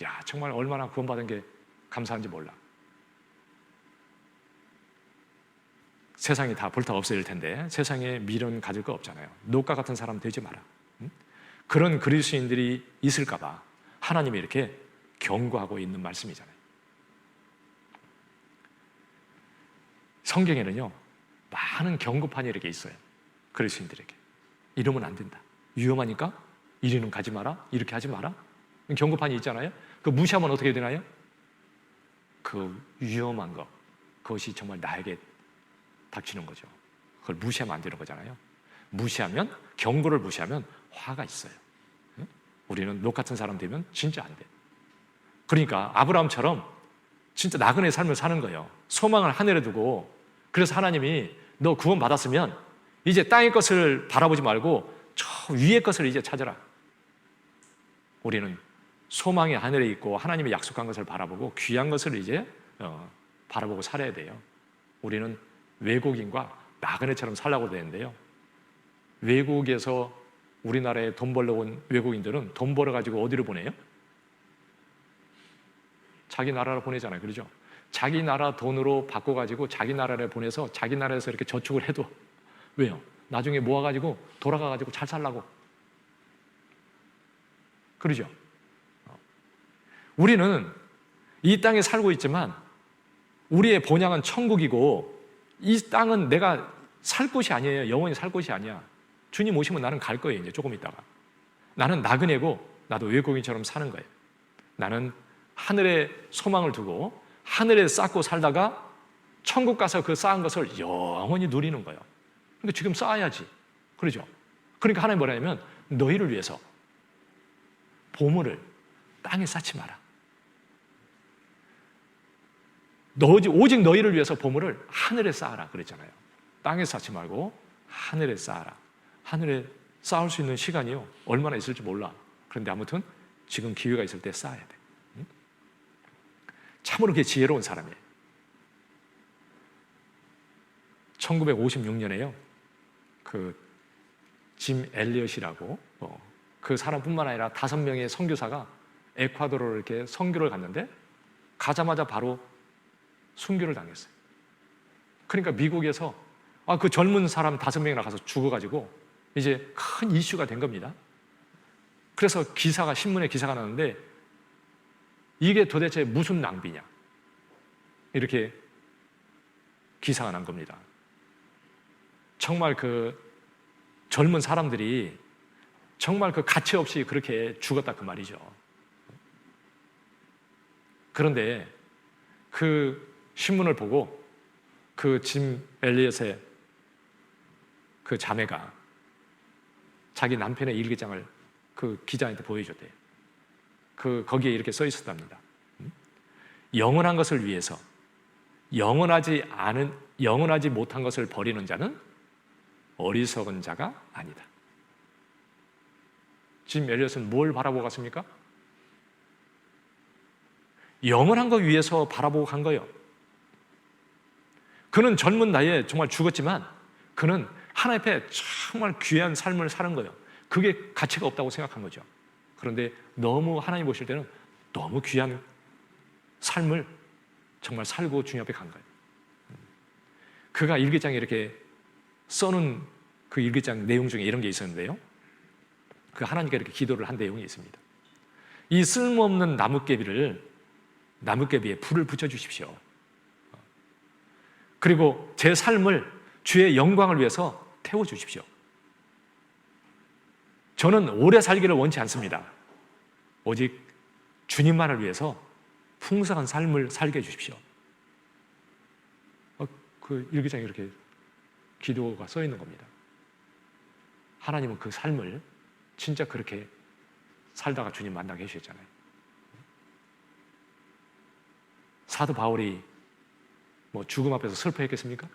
야, 정말 얼마나 구원받은 게 감사한지 몰라. 세상이 다 불타 없어질 텐데 세상에 미련 가질 거 없잖아요. 녹과 같은 사람 되지 마라. 그런 그리스도인들이 있을까 봐 하나님이 이렇게 경고하고 있는 말씀이잖아요. 성경에는요, 많은 경고판이 이렇게 있어요. 그리스도인들에게. 이러면 안 된다. 위험하니까 이리는 가지 마라. 이렇게 하지 마라. 경고판이 있잖아요. 그 무시하면 어떻게 되나요? 그 위험한 거, 그것이 정말 나에게 닥치는 거죠. 그걸 무시하면 안 되는 거잖아요. 무시하면, 경고를 무시하면 화가 있어요. 우리는 녹 같은 사람 되면 진짜 안 돼. 그러니까 아브라함처럼 진짜 나그네 삶을 사는 거예요. 소망을 하늘에 두고. 그래서 하나님이 너 구원 받았으면 이제 땅의 것을 바라보지 말고 저 위의 것을 이제 찾아라. 우리는 소망이 하늘에 있고 하나님이 약속한 것을 바라보고 귀한 것을 이제 바라보고 살아야 돼요. 우리는 외국인과 나그네처럼 살라고 되는데요, 외국에서 우리나라에 돈 벌러 온 외국인들은 돈 벌어가지고 어디로 보내요? 자기 나라로 보내잖아요. 그렇죠? 자기 나라 돈으로 바꿔가지고 자기 나라를 보내서 자기 나라에서 이렇게 저축을 해도, 왜요? 나중에 모아가지고 돌아가가지고 잘 살라고. 그러죠? 우리는 이 땅에 살고 있지만 우리의 본향은 천국이고, 이 땅은 내가 살 곳이 아니에요. 영원히 살 곳이 아니야. 주님 오시면 나는 갈 거예요. 이제 조금 있다가. 나는 나그네고 나도 외국인처럼 사는 거예요. 나는 하늘에 소망을 두고 하늘에 쌓고 살다가 천국 가서 그 쌓은 것을 영원히 누리는 거예요. 그러니까 지금 쌓아야지. 그러죠? 그러니까 하나님 뭐라 하냐면 너희를 위해서 보물을 땅에 쌓지 마라. 오직 너희를 위해서 보물을 하늘에 쌓아라 그랬잖아요. 땅에 쌓지 말고 하늘에 쌓아라. 하늘에 쌓을 수 있는 시간이요, 얼마나 있을지 몰라. 그런데 아무튼 지금 기회가 있을 때 쌓아야 돼. 참으로 그게 지혜로운 사람이에요. 1956년에요 그 짐 엘리엇이라고 그 사람뿐만 아니라 5명의 선교사가 에콰도르로 이렇게 선교를 갔는데 가자마자 바로 순교를 당했어요. 그러니까 미국에서 그 젊은 사람 5명이나 가서 죽어가지고 이제 큰 이슈가 된 겁니다. 그래서 신문에 기사가 나는데 이게 도대체 무슨 낭비냐, 이렇게 기사가 난 겁니다. 정말 그 젊은 사람들이 정말 그 가치 없이 그렇게 죽었다 그 말이죠. 그런데 그 신문을 보고 그 짐 엘리엇의 그 자매가 자기 남편의 일기장을 그 기자한테 보여줬대요. 거기에 이렇게 써 있었답니다. 영원한 것을 위해서 영원하지 못한 것을 버리는 자는 어리석은 자가 아니다. 짐 엘리엇은 뭘 바라보고 갔습니까? 영원한 것 위해서 바라보고 간 거예요. 그는 젊은 나이에 정말 죽었지만 그는 하나님 앞에 정말 귀한 삶을 사는 거예요. 그게 가치가 없다고 생각한 거죠. 그런데 너무 하나님 보실 때는 너무 귀한 삶을 정말 살고 주님 앞에 간 거예요. 그가 일기장에 이렇게 써놓은 그 일기장 내용 중에 이런 게 있었는데요, 그 하나님께 이렇게 기도를 한 내용이 있습니다. 이 쓸모없는 나뭇개비에 불을 붙여주십시오. 그리고 제 삶을 주의 영광을 위해서 태워주십시오. 저는 오래 살기를 원치 않습니다. 오직 주님만을 위해서 풍성한 삶을 살게 해주십시오. 그 일기장에 이렇게 기도가 써 있는 겁니다. 하나님은 그 삶을 진짜 그렇게 살다가 주님 만나게 해주셨잖아요. 사도 바울이 뭐 죽음 앞에서 슬퍼했겠습니까?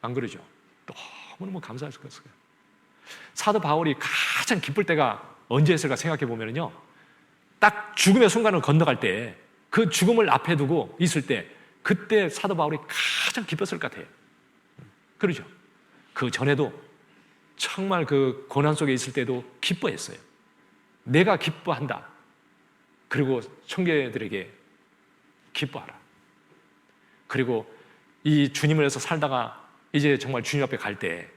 안 그러죠? 너무너무 감사했을 거예요. 사도 바울이 가장 기쁠 때가 언제였을까 생각해 보면요, 딱 죽음의 순간을 건너갈 때, 그 죽음을 앞에 두고 있을 때, 그때 사도 바울이 가장 기뻤을 것 같아요. 그러죠? 그 전에도 정말 그 고난 속에 있을 때도 기뻐했어요. 내가 기뻐한다. 그리고 형제들에게 기뻐하라. 그리고 이 주님을 위해서 살다가 이제 정말 주님 앞에 갈 때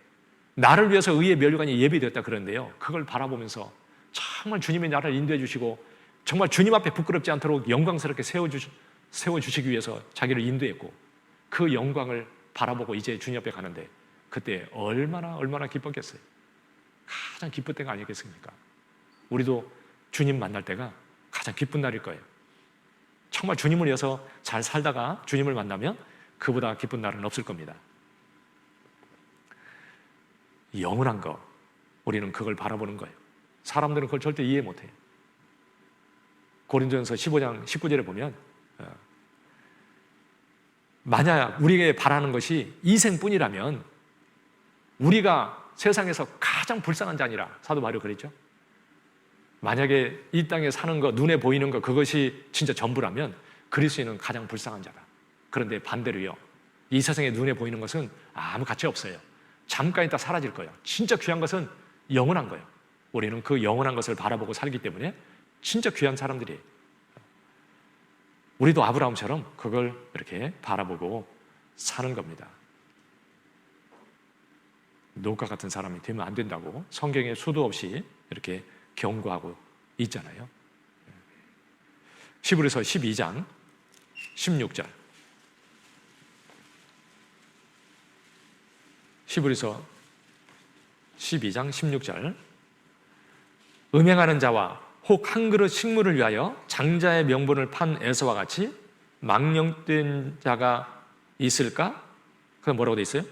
나를 위해서 의의 면류관이 예비되었다 그러는데요, 그걸 바라보면서 정말 주님이 나를 인도해 주시고 정말 주님 앞에 부끄럽지 않도록 영광스럽게 세워주시기 위해서 자기를 인도했고, 그 영광을 바라보고 이제 주님 앞에 가는데 그때 얼마나 기뻤겠어요. 가장 기쁠 때가 아니겠습니까? 우리도 주님 만날 때가 가장 기쁜 날일 거예요. 정말 주님을 위해서 잘 살다가 주님을 만나면 그보다 기쁜 날은 없을 겁니다. 영원한 거, 우리는 그걸 바라보는 거예요. 사람들은 그걸 절대 이해 못해요. 고린도전서 15장 19절에 보면 만약 우리에게 바라는 것이 이생뿐이라면 우리가 세상에서 가장 불쌍한 자니라, 사도 바울이 그랬죠. 만약에 이 땅에 사는 거, 눈에 보이는 거, 그것이 진짜 전부라면 그리스도인은 가장 불쌍한 자다. 그런데 반대로요, 이 세상에 눈에 보이는 것은 아무 가치 없어요. 잠깐 있다 사라질 거예요. 진짜 귀한 것은 영원한 거예요. 우리는 그 영원한 것을 바라보고 살기 때문에 진짜 귀한 사람들이에요. 우리도 아브라함처럼 그걸 이렇게 바라보고 사는 겁니다. 노가 같은 사람이 되면 안 된다고 성경에 수도 없이 이렇게 경고하고 있잖아요. 히브리서 12장 16절. 히브리서 12장 16절. 음행하는 자와 혹 한 그릇 식물을 위하여 장자의 명분을 판 에서와 같이 망령된 자가 있을까? 그럼 뭐라고 돼 있어요?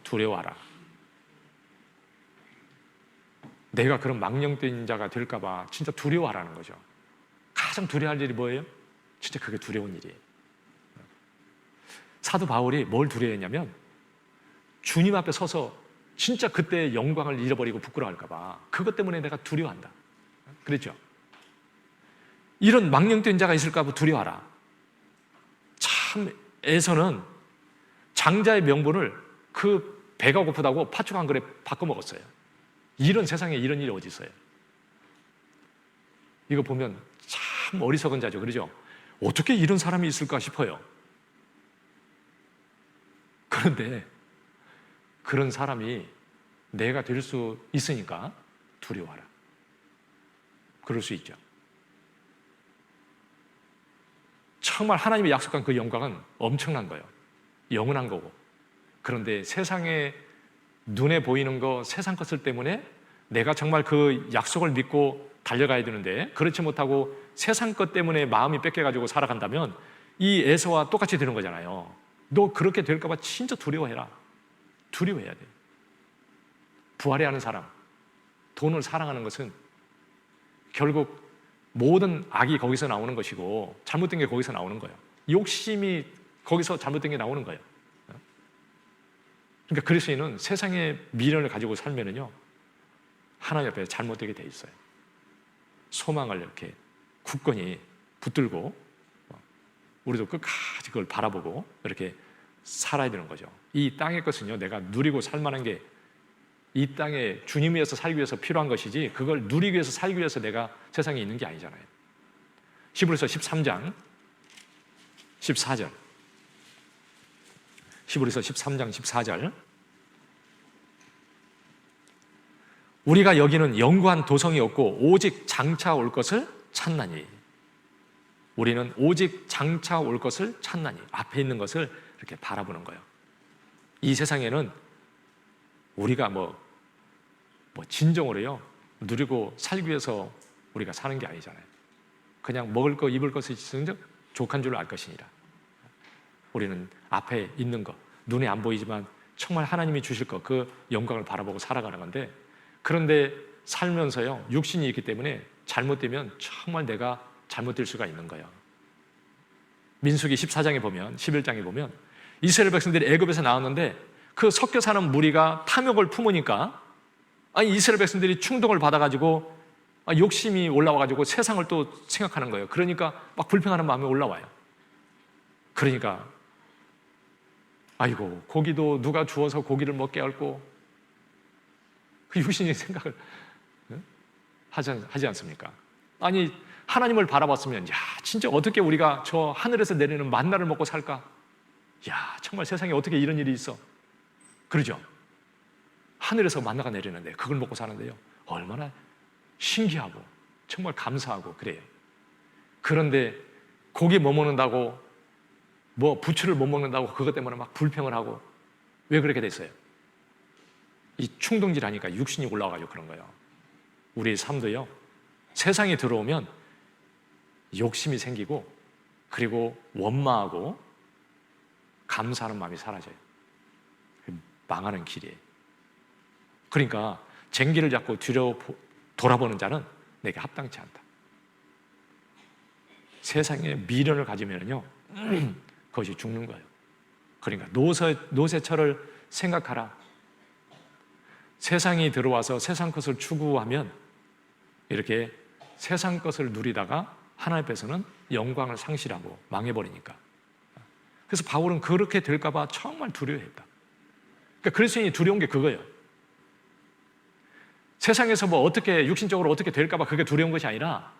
두려워하라. 내가 그런 망령된 자가 될까 봐 진짜 두려워하라는 거죠. 가장 두려워할 일이 뭐예요? 진짜 그게 두려운 일이에요. 사도 바울이 뭘 두려워했냐면 주님 앞에 서서 진짜 그때의 영광을 잃어버리고 부끄러워할까 봐 그것 때문에 내가 두려워한다 그랬죠. 이런 망령된 자가 있을까 봐 두려워하라. 참 에서는 장자의 명분을 그 배가 고프다고 팥죽 한 그릇 바꿔 먹었어요. 이런 세상에 이런 일이 어디 있어요? 이거 보면 참 어리석은 자죠. 그러죠? 어떻게 이런 사람이 있을까 싶어요. 그런데 그런 사람이 내가 될 수 있으니까 두려워하라. 그럴 수 있죠. 정말 하나님이 약속한 그 영광은 엄청난 거예요. 영원한 거고. 그런데 세상에 눈에 보이는 거, 세상 것들 때문에 내가 정말 그 약속을 믿고 달려가야 되는데 그렇지 못하고 세상 것 때문에 마음이 뺏겨가지고 살아간다면 이 에서와 똑같이 되는 거잖아요. 너 그렇게 될까 봐 진짜 두려워해라. 두려워해야 돼. 부활해야 하는 사람, 돈을 사랑하는 것은 결국 모든 악이 거기서 나오는 것이고 잘못된 게 거기서 나오는 거예요. 욕심이 거기서 잘못된 게 나오는 거예요. 그러니까 그리스도인은 세상의 미련을 가지고 살면은요 하나님 앞에 잘못되게 돼 있어요. 소망을 이렇게 굳건히 붙들고 우리도 끝까지 그걸 바라보고 이렇게 살아야 되는 거죠. 이 땅의 것은요 내가 누리고 살만한 게 이 땅에 주님 위해서 살기 위해서 필요한 것이지 그걸 누리기 위해서 살기 위해서 내가 세상에 있는 게 아니잖아요. 히브리서 13장 14절 히브리서 13장 14절 우리가 여기는 영구한 도성이 없고 오직 장차 올 것을 찾나니 우리는 오직 장차 올 것을 찾나니 앞에 있는 것을 이렇게 바라보는 거예요. 이 세상에는 우리가 뭐 진정으로요 누리고 살기 위해서 우리가 사는 게 아니잖아요. 그냥 먹을 거 입을 것이 있으면 족한 줄 알 것이니라. 우리는 앞에 있는 거 눈에 안 보이지만 정말 하나님이 주실 거 그 영광을 바라보고 살아가는 건데 그런데 살면서요 육신이 있기 때문에 잘못되면 정말 내가 잘못될 수가 있는 거예요. 민수기 14장에 보면 11장에 보면 이스라엘 백성들이 애굽에서 나왔는데 그 섞여 사는 무리가 탐욕을 품으니까 이스라엘 백성들이 충동을 받아가지고 욕심이 올라와가지고 세상을 또 생각하는 거예요. 그러니까 막 불평하는 마음이 올라와요. 그러니까 아이고 고기도 누가 주워서 고기를 먹게 앓고 그 육신의 생각을 하지 않습니까? 아니 하나님을 바라봤으면 야 진짜 어떻게 우리가 저 하늘에서 내리는 만나를 먹고 살까? 야 정말 세상에 어떻게 이런 일이 있어? 그러죠? 하늘에서 만나가 내리는데 그걸 먹고 사는데요 얼마나 신기하고 정말 감사하고 그래요. 그런데 고기 못 먹는다고 뭐 부추를 못 먹는다고 그것 때문에 막 불평을 하고 왜 그렇게 됐어요? 이 충동질하니까 육신이 올라와가지고 그런 거예요. 우리의 삶도요 세상에 들어오면 욕심이 생기고 그리고 원망하고 감사하는 마음이 사라져요. 망하는 길이에요. 그러니까 쟁기를 잡고 뒤로 돌아보는 자는 내게 합당치 않다. 세상에 미련을 가지면요 그것이 죽는 거예요. 그러니까 노새처를 생각하라. 세상이 들어와서 세상 것을 추구하면 이렇게 세상 것을 누리다가 하나님 앞에서는 영광을 상실하고 망해버리니까. 그래서 바울은 그렇게 될까 봐 정말 두려워했다. 그러니까 그리스도인이 두려운 게 그거예요. 세상에서 뭐 어떻게 육신적으로 어떻게 될까 봐 그게 두려운 것이 아니라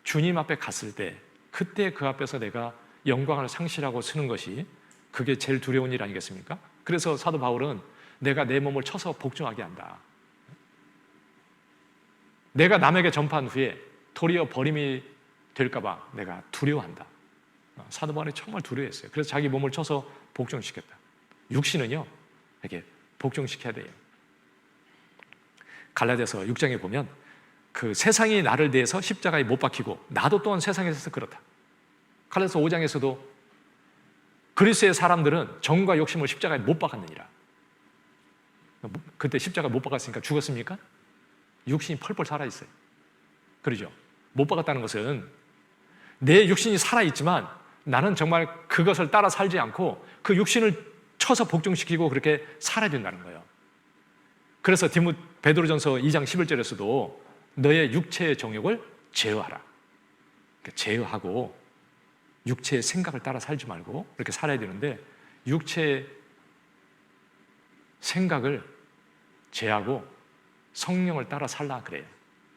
주님 앞에 갔을 때 그때 그 앞에서 내가 영광을 상실하고 쓰는 것이 그게 제일 두려운 일 아니겠습니까? 그래서 사도 바울은 내가 내 몸을 쳐서 복종하게 한다. 내가 남에게 전파한 후에 도리어 버림이 될까 봐 내가 두려워한다. 사도 바울이 정말 두려워했어요. 그래서 자기 몸을 쳐서 복종시켰다. 육신은요 이렇게 복종시켜야 돼요. 갈라디아서 6장에 보면 그 세상이 나를 대해서 십자가에 못 박히고 나도 또한 세상에서 그렇다. 갈라디아서 5장에서도 그리스도의 사람들은 정과 욕심을 십자가에 못 박았느니라. 그때 십자가에 못 박았으니까 죽었습니까? 육신이 펄펄 살아있어요. 그러죠? 못 박았다는 것은 내 육신이 살아있지만 나는 정말 그것을 따라 살지 않고 그 육신을 쳐서 복종시키고 그렇게 살아야 된다는 거예요. 그래서 베드로전서 2장 11절에서도 너의 육체의 정욕을 제어하라. 그러니까 제어하고 육체의 생각을 따라 살지 말고 이렇게 살아야 되는데 육체의 생각을 제하고 성령을 따라 살라 그래요.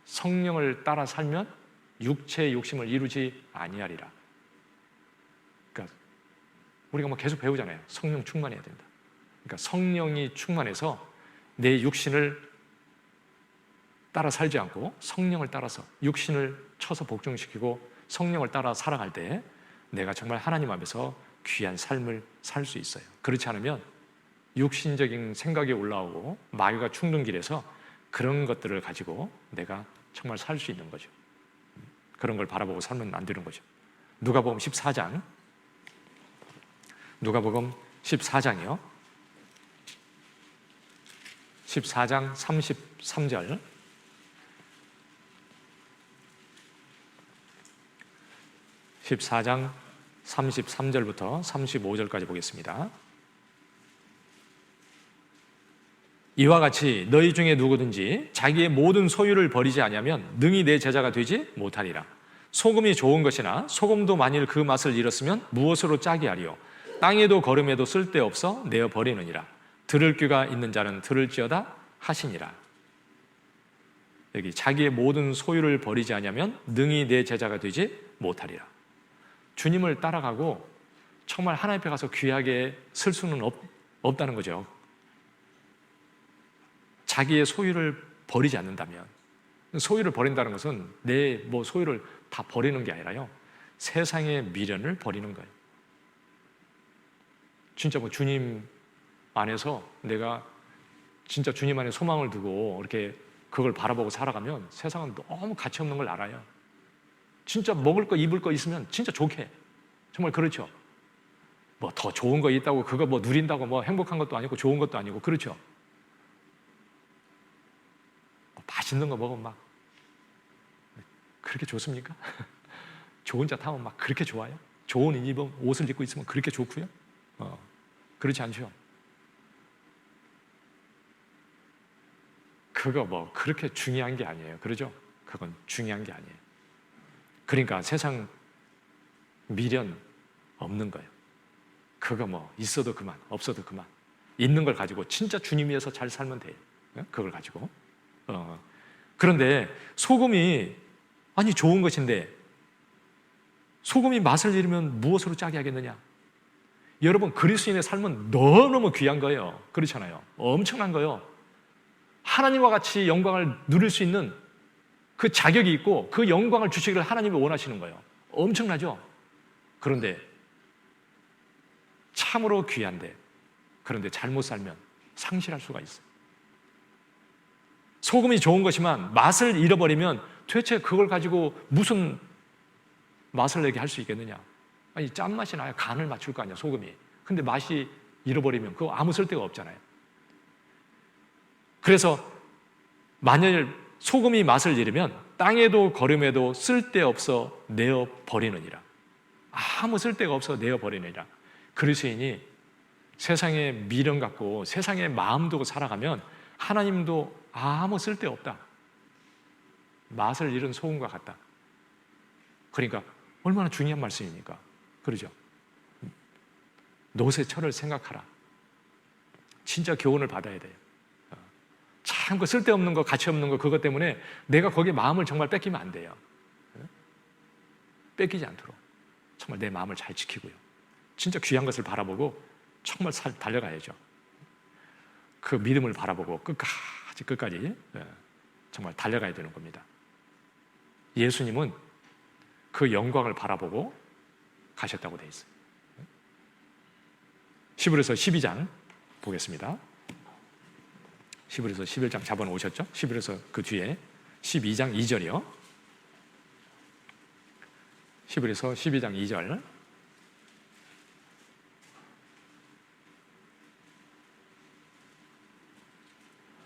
성령을 따라 살면 육체의 욕심을 이루지 아니하리라. 그러니까 우리가 뭐 계속 배우잖아요. 성령 충만해야 된다. 그러니까 성령이 충만해서 내 육신을 따라 살지 않고 성령을 따라서 육신을 쳐서 복종시키고 성령을 따라 살아갈 때 내가 정말 하나님 앞에서 귀한 삶을 살 수 있어요. 그렇지 않으면 육신적인 생각이 올라오고 마귀가 충동 길에서 그런 것들을 가지고 내가 정말 살 수 있는 거죠. 그런 걸 바라보고 살면 안 되는 거죠. 누가복음 14장, 누가복음 14장이요. 14장 33절, 14장 33절부터 35절까지 보겠습니다. 이와 같이 너희 중에 누구든지 자기의 모든 소유를 버리지 아니하면 능히 내 제자가 되지 못하리라. 소금이 좋은 것이나 소금도 만일 그 맛을 잃었으면 무엇으로 짜게 하리요? 땅에도 거름에도 쓸데없어 내어 버리느니라. 들을 귀가 있는 자는 들을지어다 하시니라. 여기 자기의 모든 소유를 버리지 아니하면 능히 내 제자가 되지 못하리라. 주님을 따라가고 정말 하나님 앞에 가서 귀하게 쓸 수는 없다는 거죠. 자기의 소유를 버리지 않는다면, 소유를 버린다는 것은 내 소유를 다 버리는 게 아니라요, 세상의 미련을 버리는 거예요. 진짜 주님 안에서 내가 진짜 주님 안에 소망을 두고 이렇게 그걸 바라보고 살아가면 세상은 너무 가치 없는 걸 알아요. 진짜 먹을 거 입을 거 있으면 진짜 좋게, 정말 그렇죠. 더 좋은 거 있다고 그거 누린다고 행복한 것도 아니고 좋은 것도 아니고, 그렇죠. 맛있는 거 먹으면 막 그렇게 좋습니까? 좋은 차 타면 막 그렇게 좋아요? 좋은 옷을 입고 있으면 그렇게 좋고요? 그렇지 않죠. 그거 그렇게 중요한 게 아니에요. 그러죠? 그건 중요한 게 아니에요. 그러니까 세상 미련 없는 거예요. 그거 있어도 그만, 없어도 그만. 있는 걸 가지고 진짜 주님 위해서 잘 살면 돼요. 그걸 가지고. 그런데 소금이 좋은 것인데 소금이 맛을 잃으면 무엇으로 짜게 하겠느냐? 여러분, 그리스도인의 삶은 너무너무 귀한 거예요. 그렇잖아요. 엄청난 거예요. 하나님과 같이 영광을 누릴 수 있는 그 자격이 있고 그 영광을 주시기를 하나님이 원하시는 거예요. 엄청나죠? 그런데 참으로 귀한데, 그런데 잘못 살면 상실할 수가 있어요. 소금이 좋은 것이지만 맛을 잃어버리면 도대체 그걸 가지고 무슨 맛을 내게 할 수 있겠느냐? 짠맛이 나야 간을 맞출 거 아니야, 소금이. 근데 맛이 잃어버리면 그거 아무 쓸데가 없잖아요. 그래서 만일 소금이 맛을 잃으면 땅에도 거름에도 쓸데없어 내어 버리느니라. 아무 쓸데가 없어 내어 버리느니라. 그리스도인이 세상에 미련 갖고 세상에 마음 두고 살아가면 하나님도 아무 쓸데없다. 맛을 잃은 소금과 같다. 그러니까 얼마나 중요한 말씀입니까? 그러죠? 노새철을 생각하라. 진짜 교훈을 받아야 돼요. 참 그 쓸데없는 거, 가치 없는 거, 그것 때문에 내가 거기에 마음을 정말 뺏기면 안 돼요. 뺏기지 않도록 정말 내 마음을 잘 지키고요. 진짜 귀한 것을 바라보고 정말 달려가야죠. 그 믿음을 바라보고 끝까지 정말 달려가야 되는 겁니다. 예수님은 그 영광을 바라보고 가셨다고 되어 있어요. 히브리서 12장 보겠습니다. 히브리서 11장 잡아놓 오셨죠? 히브리서 그 뒤에 12장 2절이요. 히브리서 12장 2절.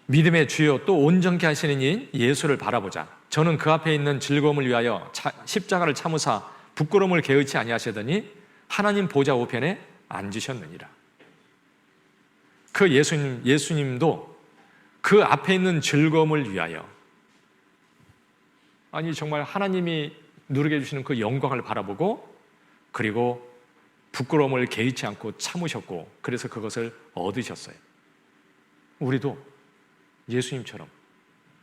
믿음의 주요 또 온전케 하시는 이인 예수를 바라보자. 저는 그 앞에 있는 즐거움을 위하여 십자가를 참으사 부끄러움을 개의치 아니하시더니 하나님 보좌 우편에 앉으셨느니라. 그 예수님도 그 앞에 있는 즐거움을 위하여, 정말 하나님이 누리게 해주시는 그 영광을 바라보고, 그리고 부끄러움을 개의치 않고 참으셨고, 그래서 그것을 얻으셨어요. 우리도 예수님처럼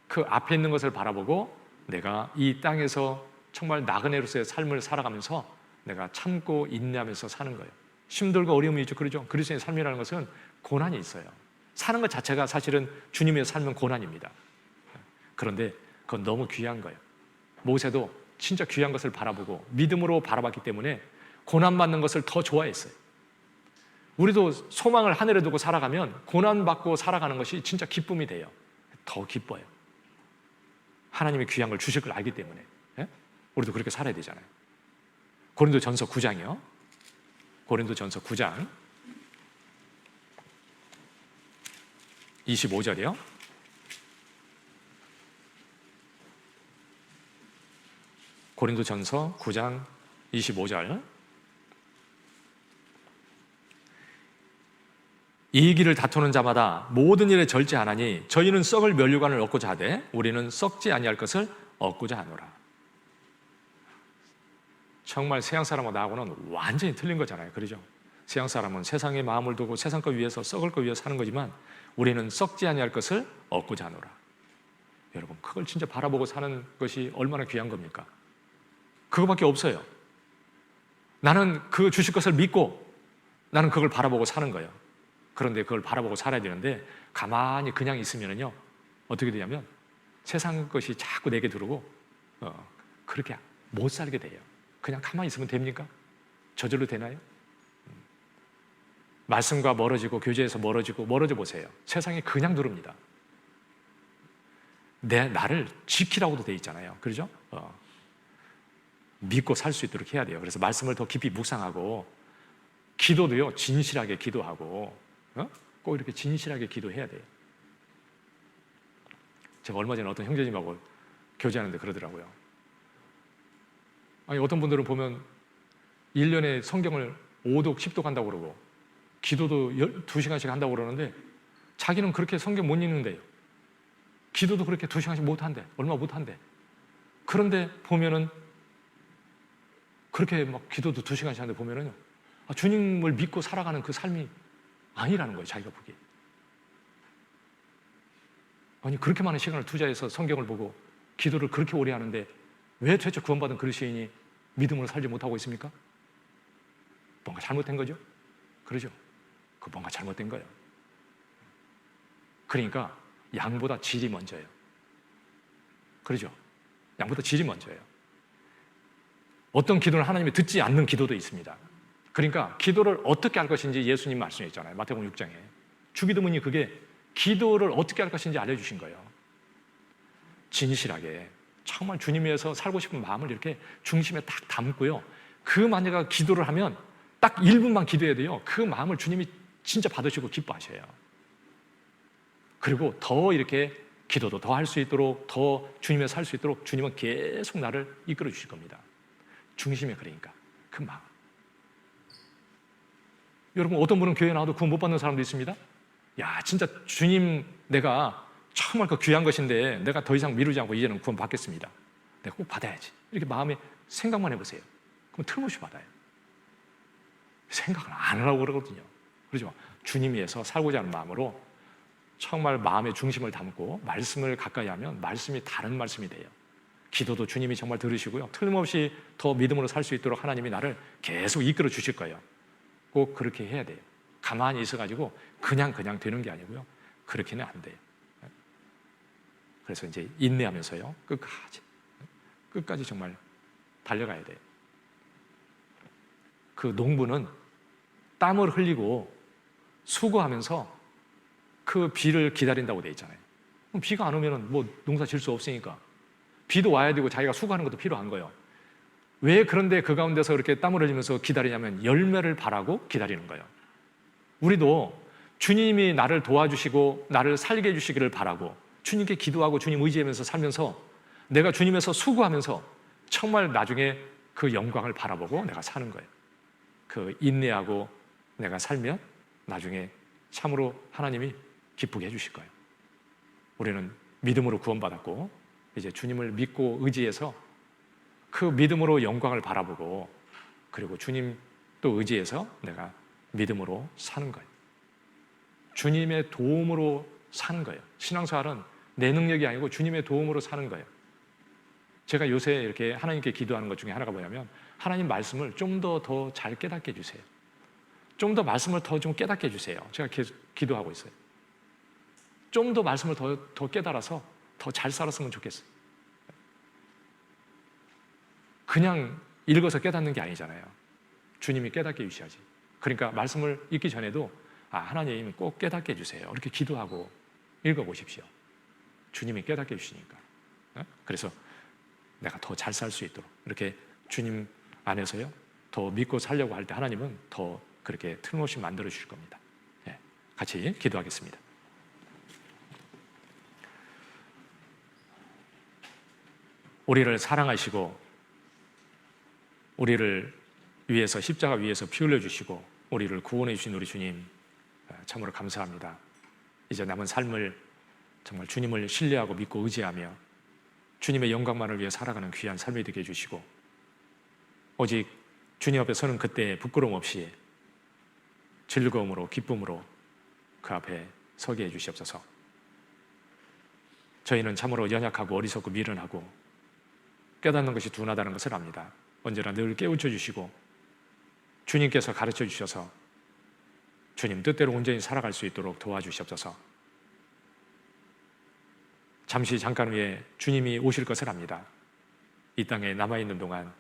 그 앞에 있는 것을 바라보고 내가 이 땅에서 정말 나그네로서의 삶을 살아가면서 내가 참고 인내하면서 사는 거예요. 힘들고 어려움이 있죠. 그렇죠? 그리스도인의 삶이라는 것은 고난이 있어요. 사는 것 자체가 사실은 주님의 삶은 고난입니다. 그런데 그건 너무 귀한 거예요. 모세도 진짜 귀한 것을 바라보고 믿음으로 바라봤기 때문에 고난받는 것을 더 좋아했어요. 우리도 소망을 하늘에 두고 살아가면 고난받고 살아가는 것이 진짜 기쁨이 돼요. 더 기뻐요. 하나님이 귀한 걸 주실 걸 알기 때문에. 예? 우리도 그렇게 살아야 되잖아요. 고린도전서 9장이요. 고린도전서 9장 25절이요. 고린도전서 9장 25절. 이익을 다투는 자마다 모든 일에 절제하나니 저희는 썩을 면류관을 얻고자 하되 우리는 썩지 아니할 것을 얻고자 하노라. 정말 세상 사람과 나하고는 완전히 틀린 거잖아요. 그렇죠? 세상 사람은 세상의 마음을 두고 세상 것 위해서 썩을 것 위해서 사는 거지만 우리는 썩지 아니할 것을 얻고자 하노라. 여러분, 그걸 진짜 바라보고 사는 것이 얼마나 귀한 겁니까? 그거밖에 없어요. 나는 그 주실 것을 믿고 나는 그걸 바라보고 사는 거예요. 그런데 그걸 바라보고 살아야 되는데 가만히 그냥 있으면요 어떻게 되냐면 세상 것이 자꾸 내게 들어오고 그렇게 못 살게 돼요. 그냥 가만히 있으면 됩니까? 저절로 되나요? 말씀과 멀어지고 교제에서 멀어져 보세요. 세상에 그냥 들어옵니다. 나를 지키라고도 돼 있잖아요. 그렇죠? 믿고 살 수 있도록 해야 돼요. 그래서 말씀을 더 깊이 묵상하고 기도도요 진실하게 기도하고 꼭 이렇게 진실하게 기도해야 돼요. 제가 얼마 전에 어떤 형제님하고 교제하는데 그러더라고요. 아니, 어떤 분들은 보면 1년에 성경을 5독, 10독 한다고 그러고 기도도 2시간씩 한다고 그러는데 자기는 그렇게 성경 못 읽는데요. 기도도 그렇게 2시간씩 못 한대. 얼마 못 한대. 그런데 보면은 그렇게 막 기도도 2시간씩 하는데 보면은요 주님을 믿고 살아가는 그 삶이 아니라는 거예요. 자기가 보기에. 아니, 그렇게 많은 시간을 투자해서 성경을 보고 기도를 그렇게 오래 하는데 왜 도대체 구원받은 그리스도인이 믿음으로 살지 못하고 있습니까? 뭔가 잘못된 거죠? 그러죠? 그 뭔가 잘못된 거예요. 그러니까 양보다 질이 먼저예요. 그러죠? 양보다 질이 먼저예요. 어떤 기도는 하나님이 듣지 않는 기도도 있습니다. 그러니까 기도를 어떻게 할 것인지 예수님 말씀했잖아요. 마태복음 6장에. 주기도문이 그게 기도를 어떻게 할 것인지 알려주신 거예요. 진실하게 정말 주님 위해서 살고 싶은 마음을 이렇게 중심에 딱 담고요. 그 만약에 기도를 하면 딱 1분만 기도해야 돼요. 그 마음을 주님이 진짜 받으시고 기뻐하셔요. 그리고 더 이렇게 기도도 더 할 수 있도록 더 주님 위해서 살 수 있도록 주님은 계속 나를 이끌어 주실 겁니다. 중심에 그러니까 그 마음. 여러분, 어떤 분은 교회 나와도 구원 못 받는 사람도 있습니다. 야, 진짜 주님 내가 정말 그 귀한 것인데 내가 더 이상 미루지 않고 이제는 구원 받겠습니다. 내가 꼭 받아야지. 이렇게 마음에 생각만 해보세요. 그럼 틀림없이 받아요. 생각을 안 하라고 그러거든요. 그렇죠? 주님 위해서 살고자 하는 마음으로 정말 마음의 중심을 담고 말씀을 가까이 하면 말씀이 다른 말씀이 돼요. 기도도 주님이 정말 들으시고요. 틀림없이 더 믿음으로 살 수 있도록 하나님이 나를 계속 이끌어 주실 거예요. 꼭 그렇게 해야 돼요. 가만히 있어가지고 그냥 되는 게 아니고요. 그렇게는 안 돼요. 그래서 이제 인내하면서요. 끝까지 정말 달려가야 돼요. 그 농부는 땀을 흘리고 수고하면서 그 비를 기다린다고 돼 있잖아요. 그럼 비가 안 오면 뭐 농사 질 수 없으니까 비도 와야 되고 자기가 수고하는 것도 필요한 거예요. 왜 그런데 그 가운데서 이렇게 땀을 흘리면서 기다리냐면 열매를 바라고 기다리는 거예요. 우리도 주님이 나를 도와주시고 나를 살게 해주시기를 바라고 주님께 기도하고 주님 의지하면서 살면서 내가 주님에서 수고하면서 정말 나중에 그 영광을 바라보고 내가 사는 거예요. 그 인내하고 내가 살면 나중에 참으로 하나님이 기쁘게 해주실 거예요. 우리는 믿음으로 구원받았고 이제 주님을 믿고 의지해서 그 믿음으로 영광을 바라보고 그리고 주님 또 의지해서 내가 믿음으로 사는 거예요. 주님의 도움으로 사는 거예요. 신앙생활은 내 능력이 아니고 주님의 도움으로 사는 거예요. 제가 요새 이렇게 하나님께 기도하는 것 중에 하나가 뭐냐면 하나님 말씀을 좀 더 잘 깨닫게 해주세요. 좀 더 말씀을 더 좀 깨닫게 해주세요. 제가 계속 기도하고 있어요. 좀 더 말씀을 더 깨달아서 더 잘 살았으면 좋겠어요. 그냥 읽어서 깨닫는 게 아니잖아요. 주님이 깨닫게 해주셔야지. 그러니까 말씀을 읽기 전에도 하나님 꼭 깨닫게 해주세요. 이렇게 기도하고 읽어보십시오. 주님이 깨닫게 해주시니까. 그래서 내가 더 잘 살 수 있도록 이렇게 주님 안에서요 더 믿고 살려고 할 때 하나님은 더 그렇게 틀림없이 만들어 주실 겁니다. 같이 기도하겠습니다. 우리를 사랑하시고 우리를 위해서 십자가 위에서 피 흘려 주시고 우리를 구원해 주신 우리 주님 참으로 감사합니다. 이제 남은 삶을 정말 주님을 신뢰하고 믿고 의지하며 주님의 영광만을 위해 살아가는 귀한 삶이 되게 해주시고 오직 주님 앞에 서는 그때 부끄러움 없이 즐거움으로 기쁨으로 그 앞에 서게 해주시옵소서. 저희는 참으로 연약하고 어리석고 미련하고 깨닫는 것이 둔하다는 것을 압니다. 언제나 늘 깨우쳐 주시고 주님께서 가르쳐 주셔서 주님 뜻대로 온전히 살아갈 수 있도록 도와주시옵소서. 잠깐 후에 주님이 오실 것을 압니다. 이 땅에 남아있는 동안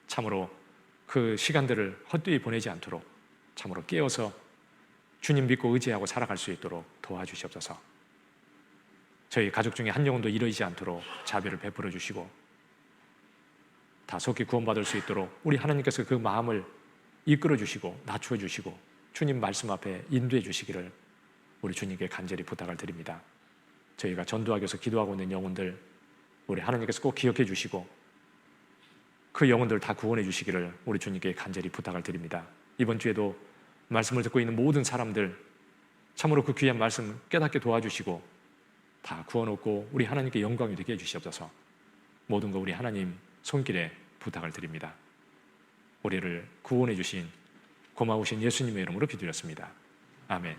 참으로 그 시간들을 헛되이 보내지 않도록 참으로 깨어서 주님 믿고 의지하고 살아갈 수 있도록 도와주시옵소서. 저희 가족 중에 한 영혼도 이르지 않도록 자비를 베풀어 주시고 다 속히 구원받을 수 있도록 우리 하나님께서 그 마음을 이끌어 주시고 낮추어 주시고 주님 말씀 앞에 인도해 주시기를 우리 주님께 간절히 부탁을 드립니다. 저희가 전도하기 위해서 기도하고 있는 영혼들 우리 하나님께서 꼭 기억해 주시고 그 영혼들 다 구원해 주시기를 우리 주님께 간절히 부탁을 드립니다. 이번 주에도 말씀을 듣고 있는 모든 사람들 참으로 그 귀한 말씀 깨닫게 도와주시고 다 구원 얻고 우리 하나님께 영광이 되게 해주시옵소서. 모든 거 우리 하나님 손길에 부탁을 드립니다. 우리를 구원해 주신 고마우신 예수님의 이름으로 기도드렸습니다. 아멘.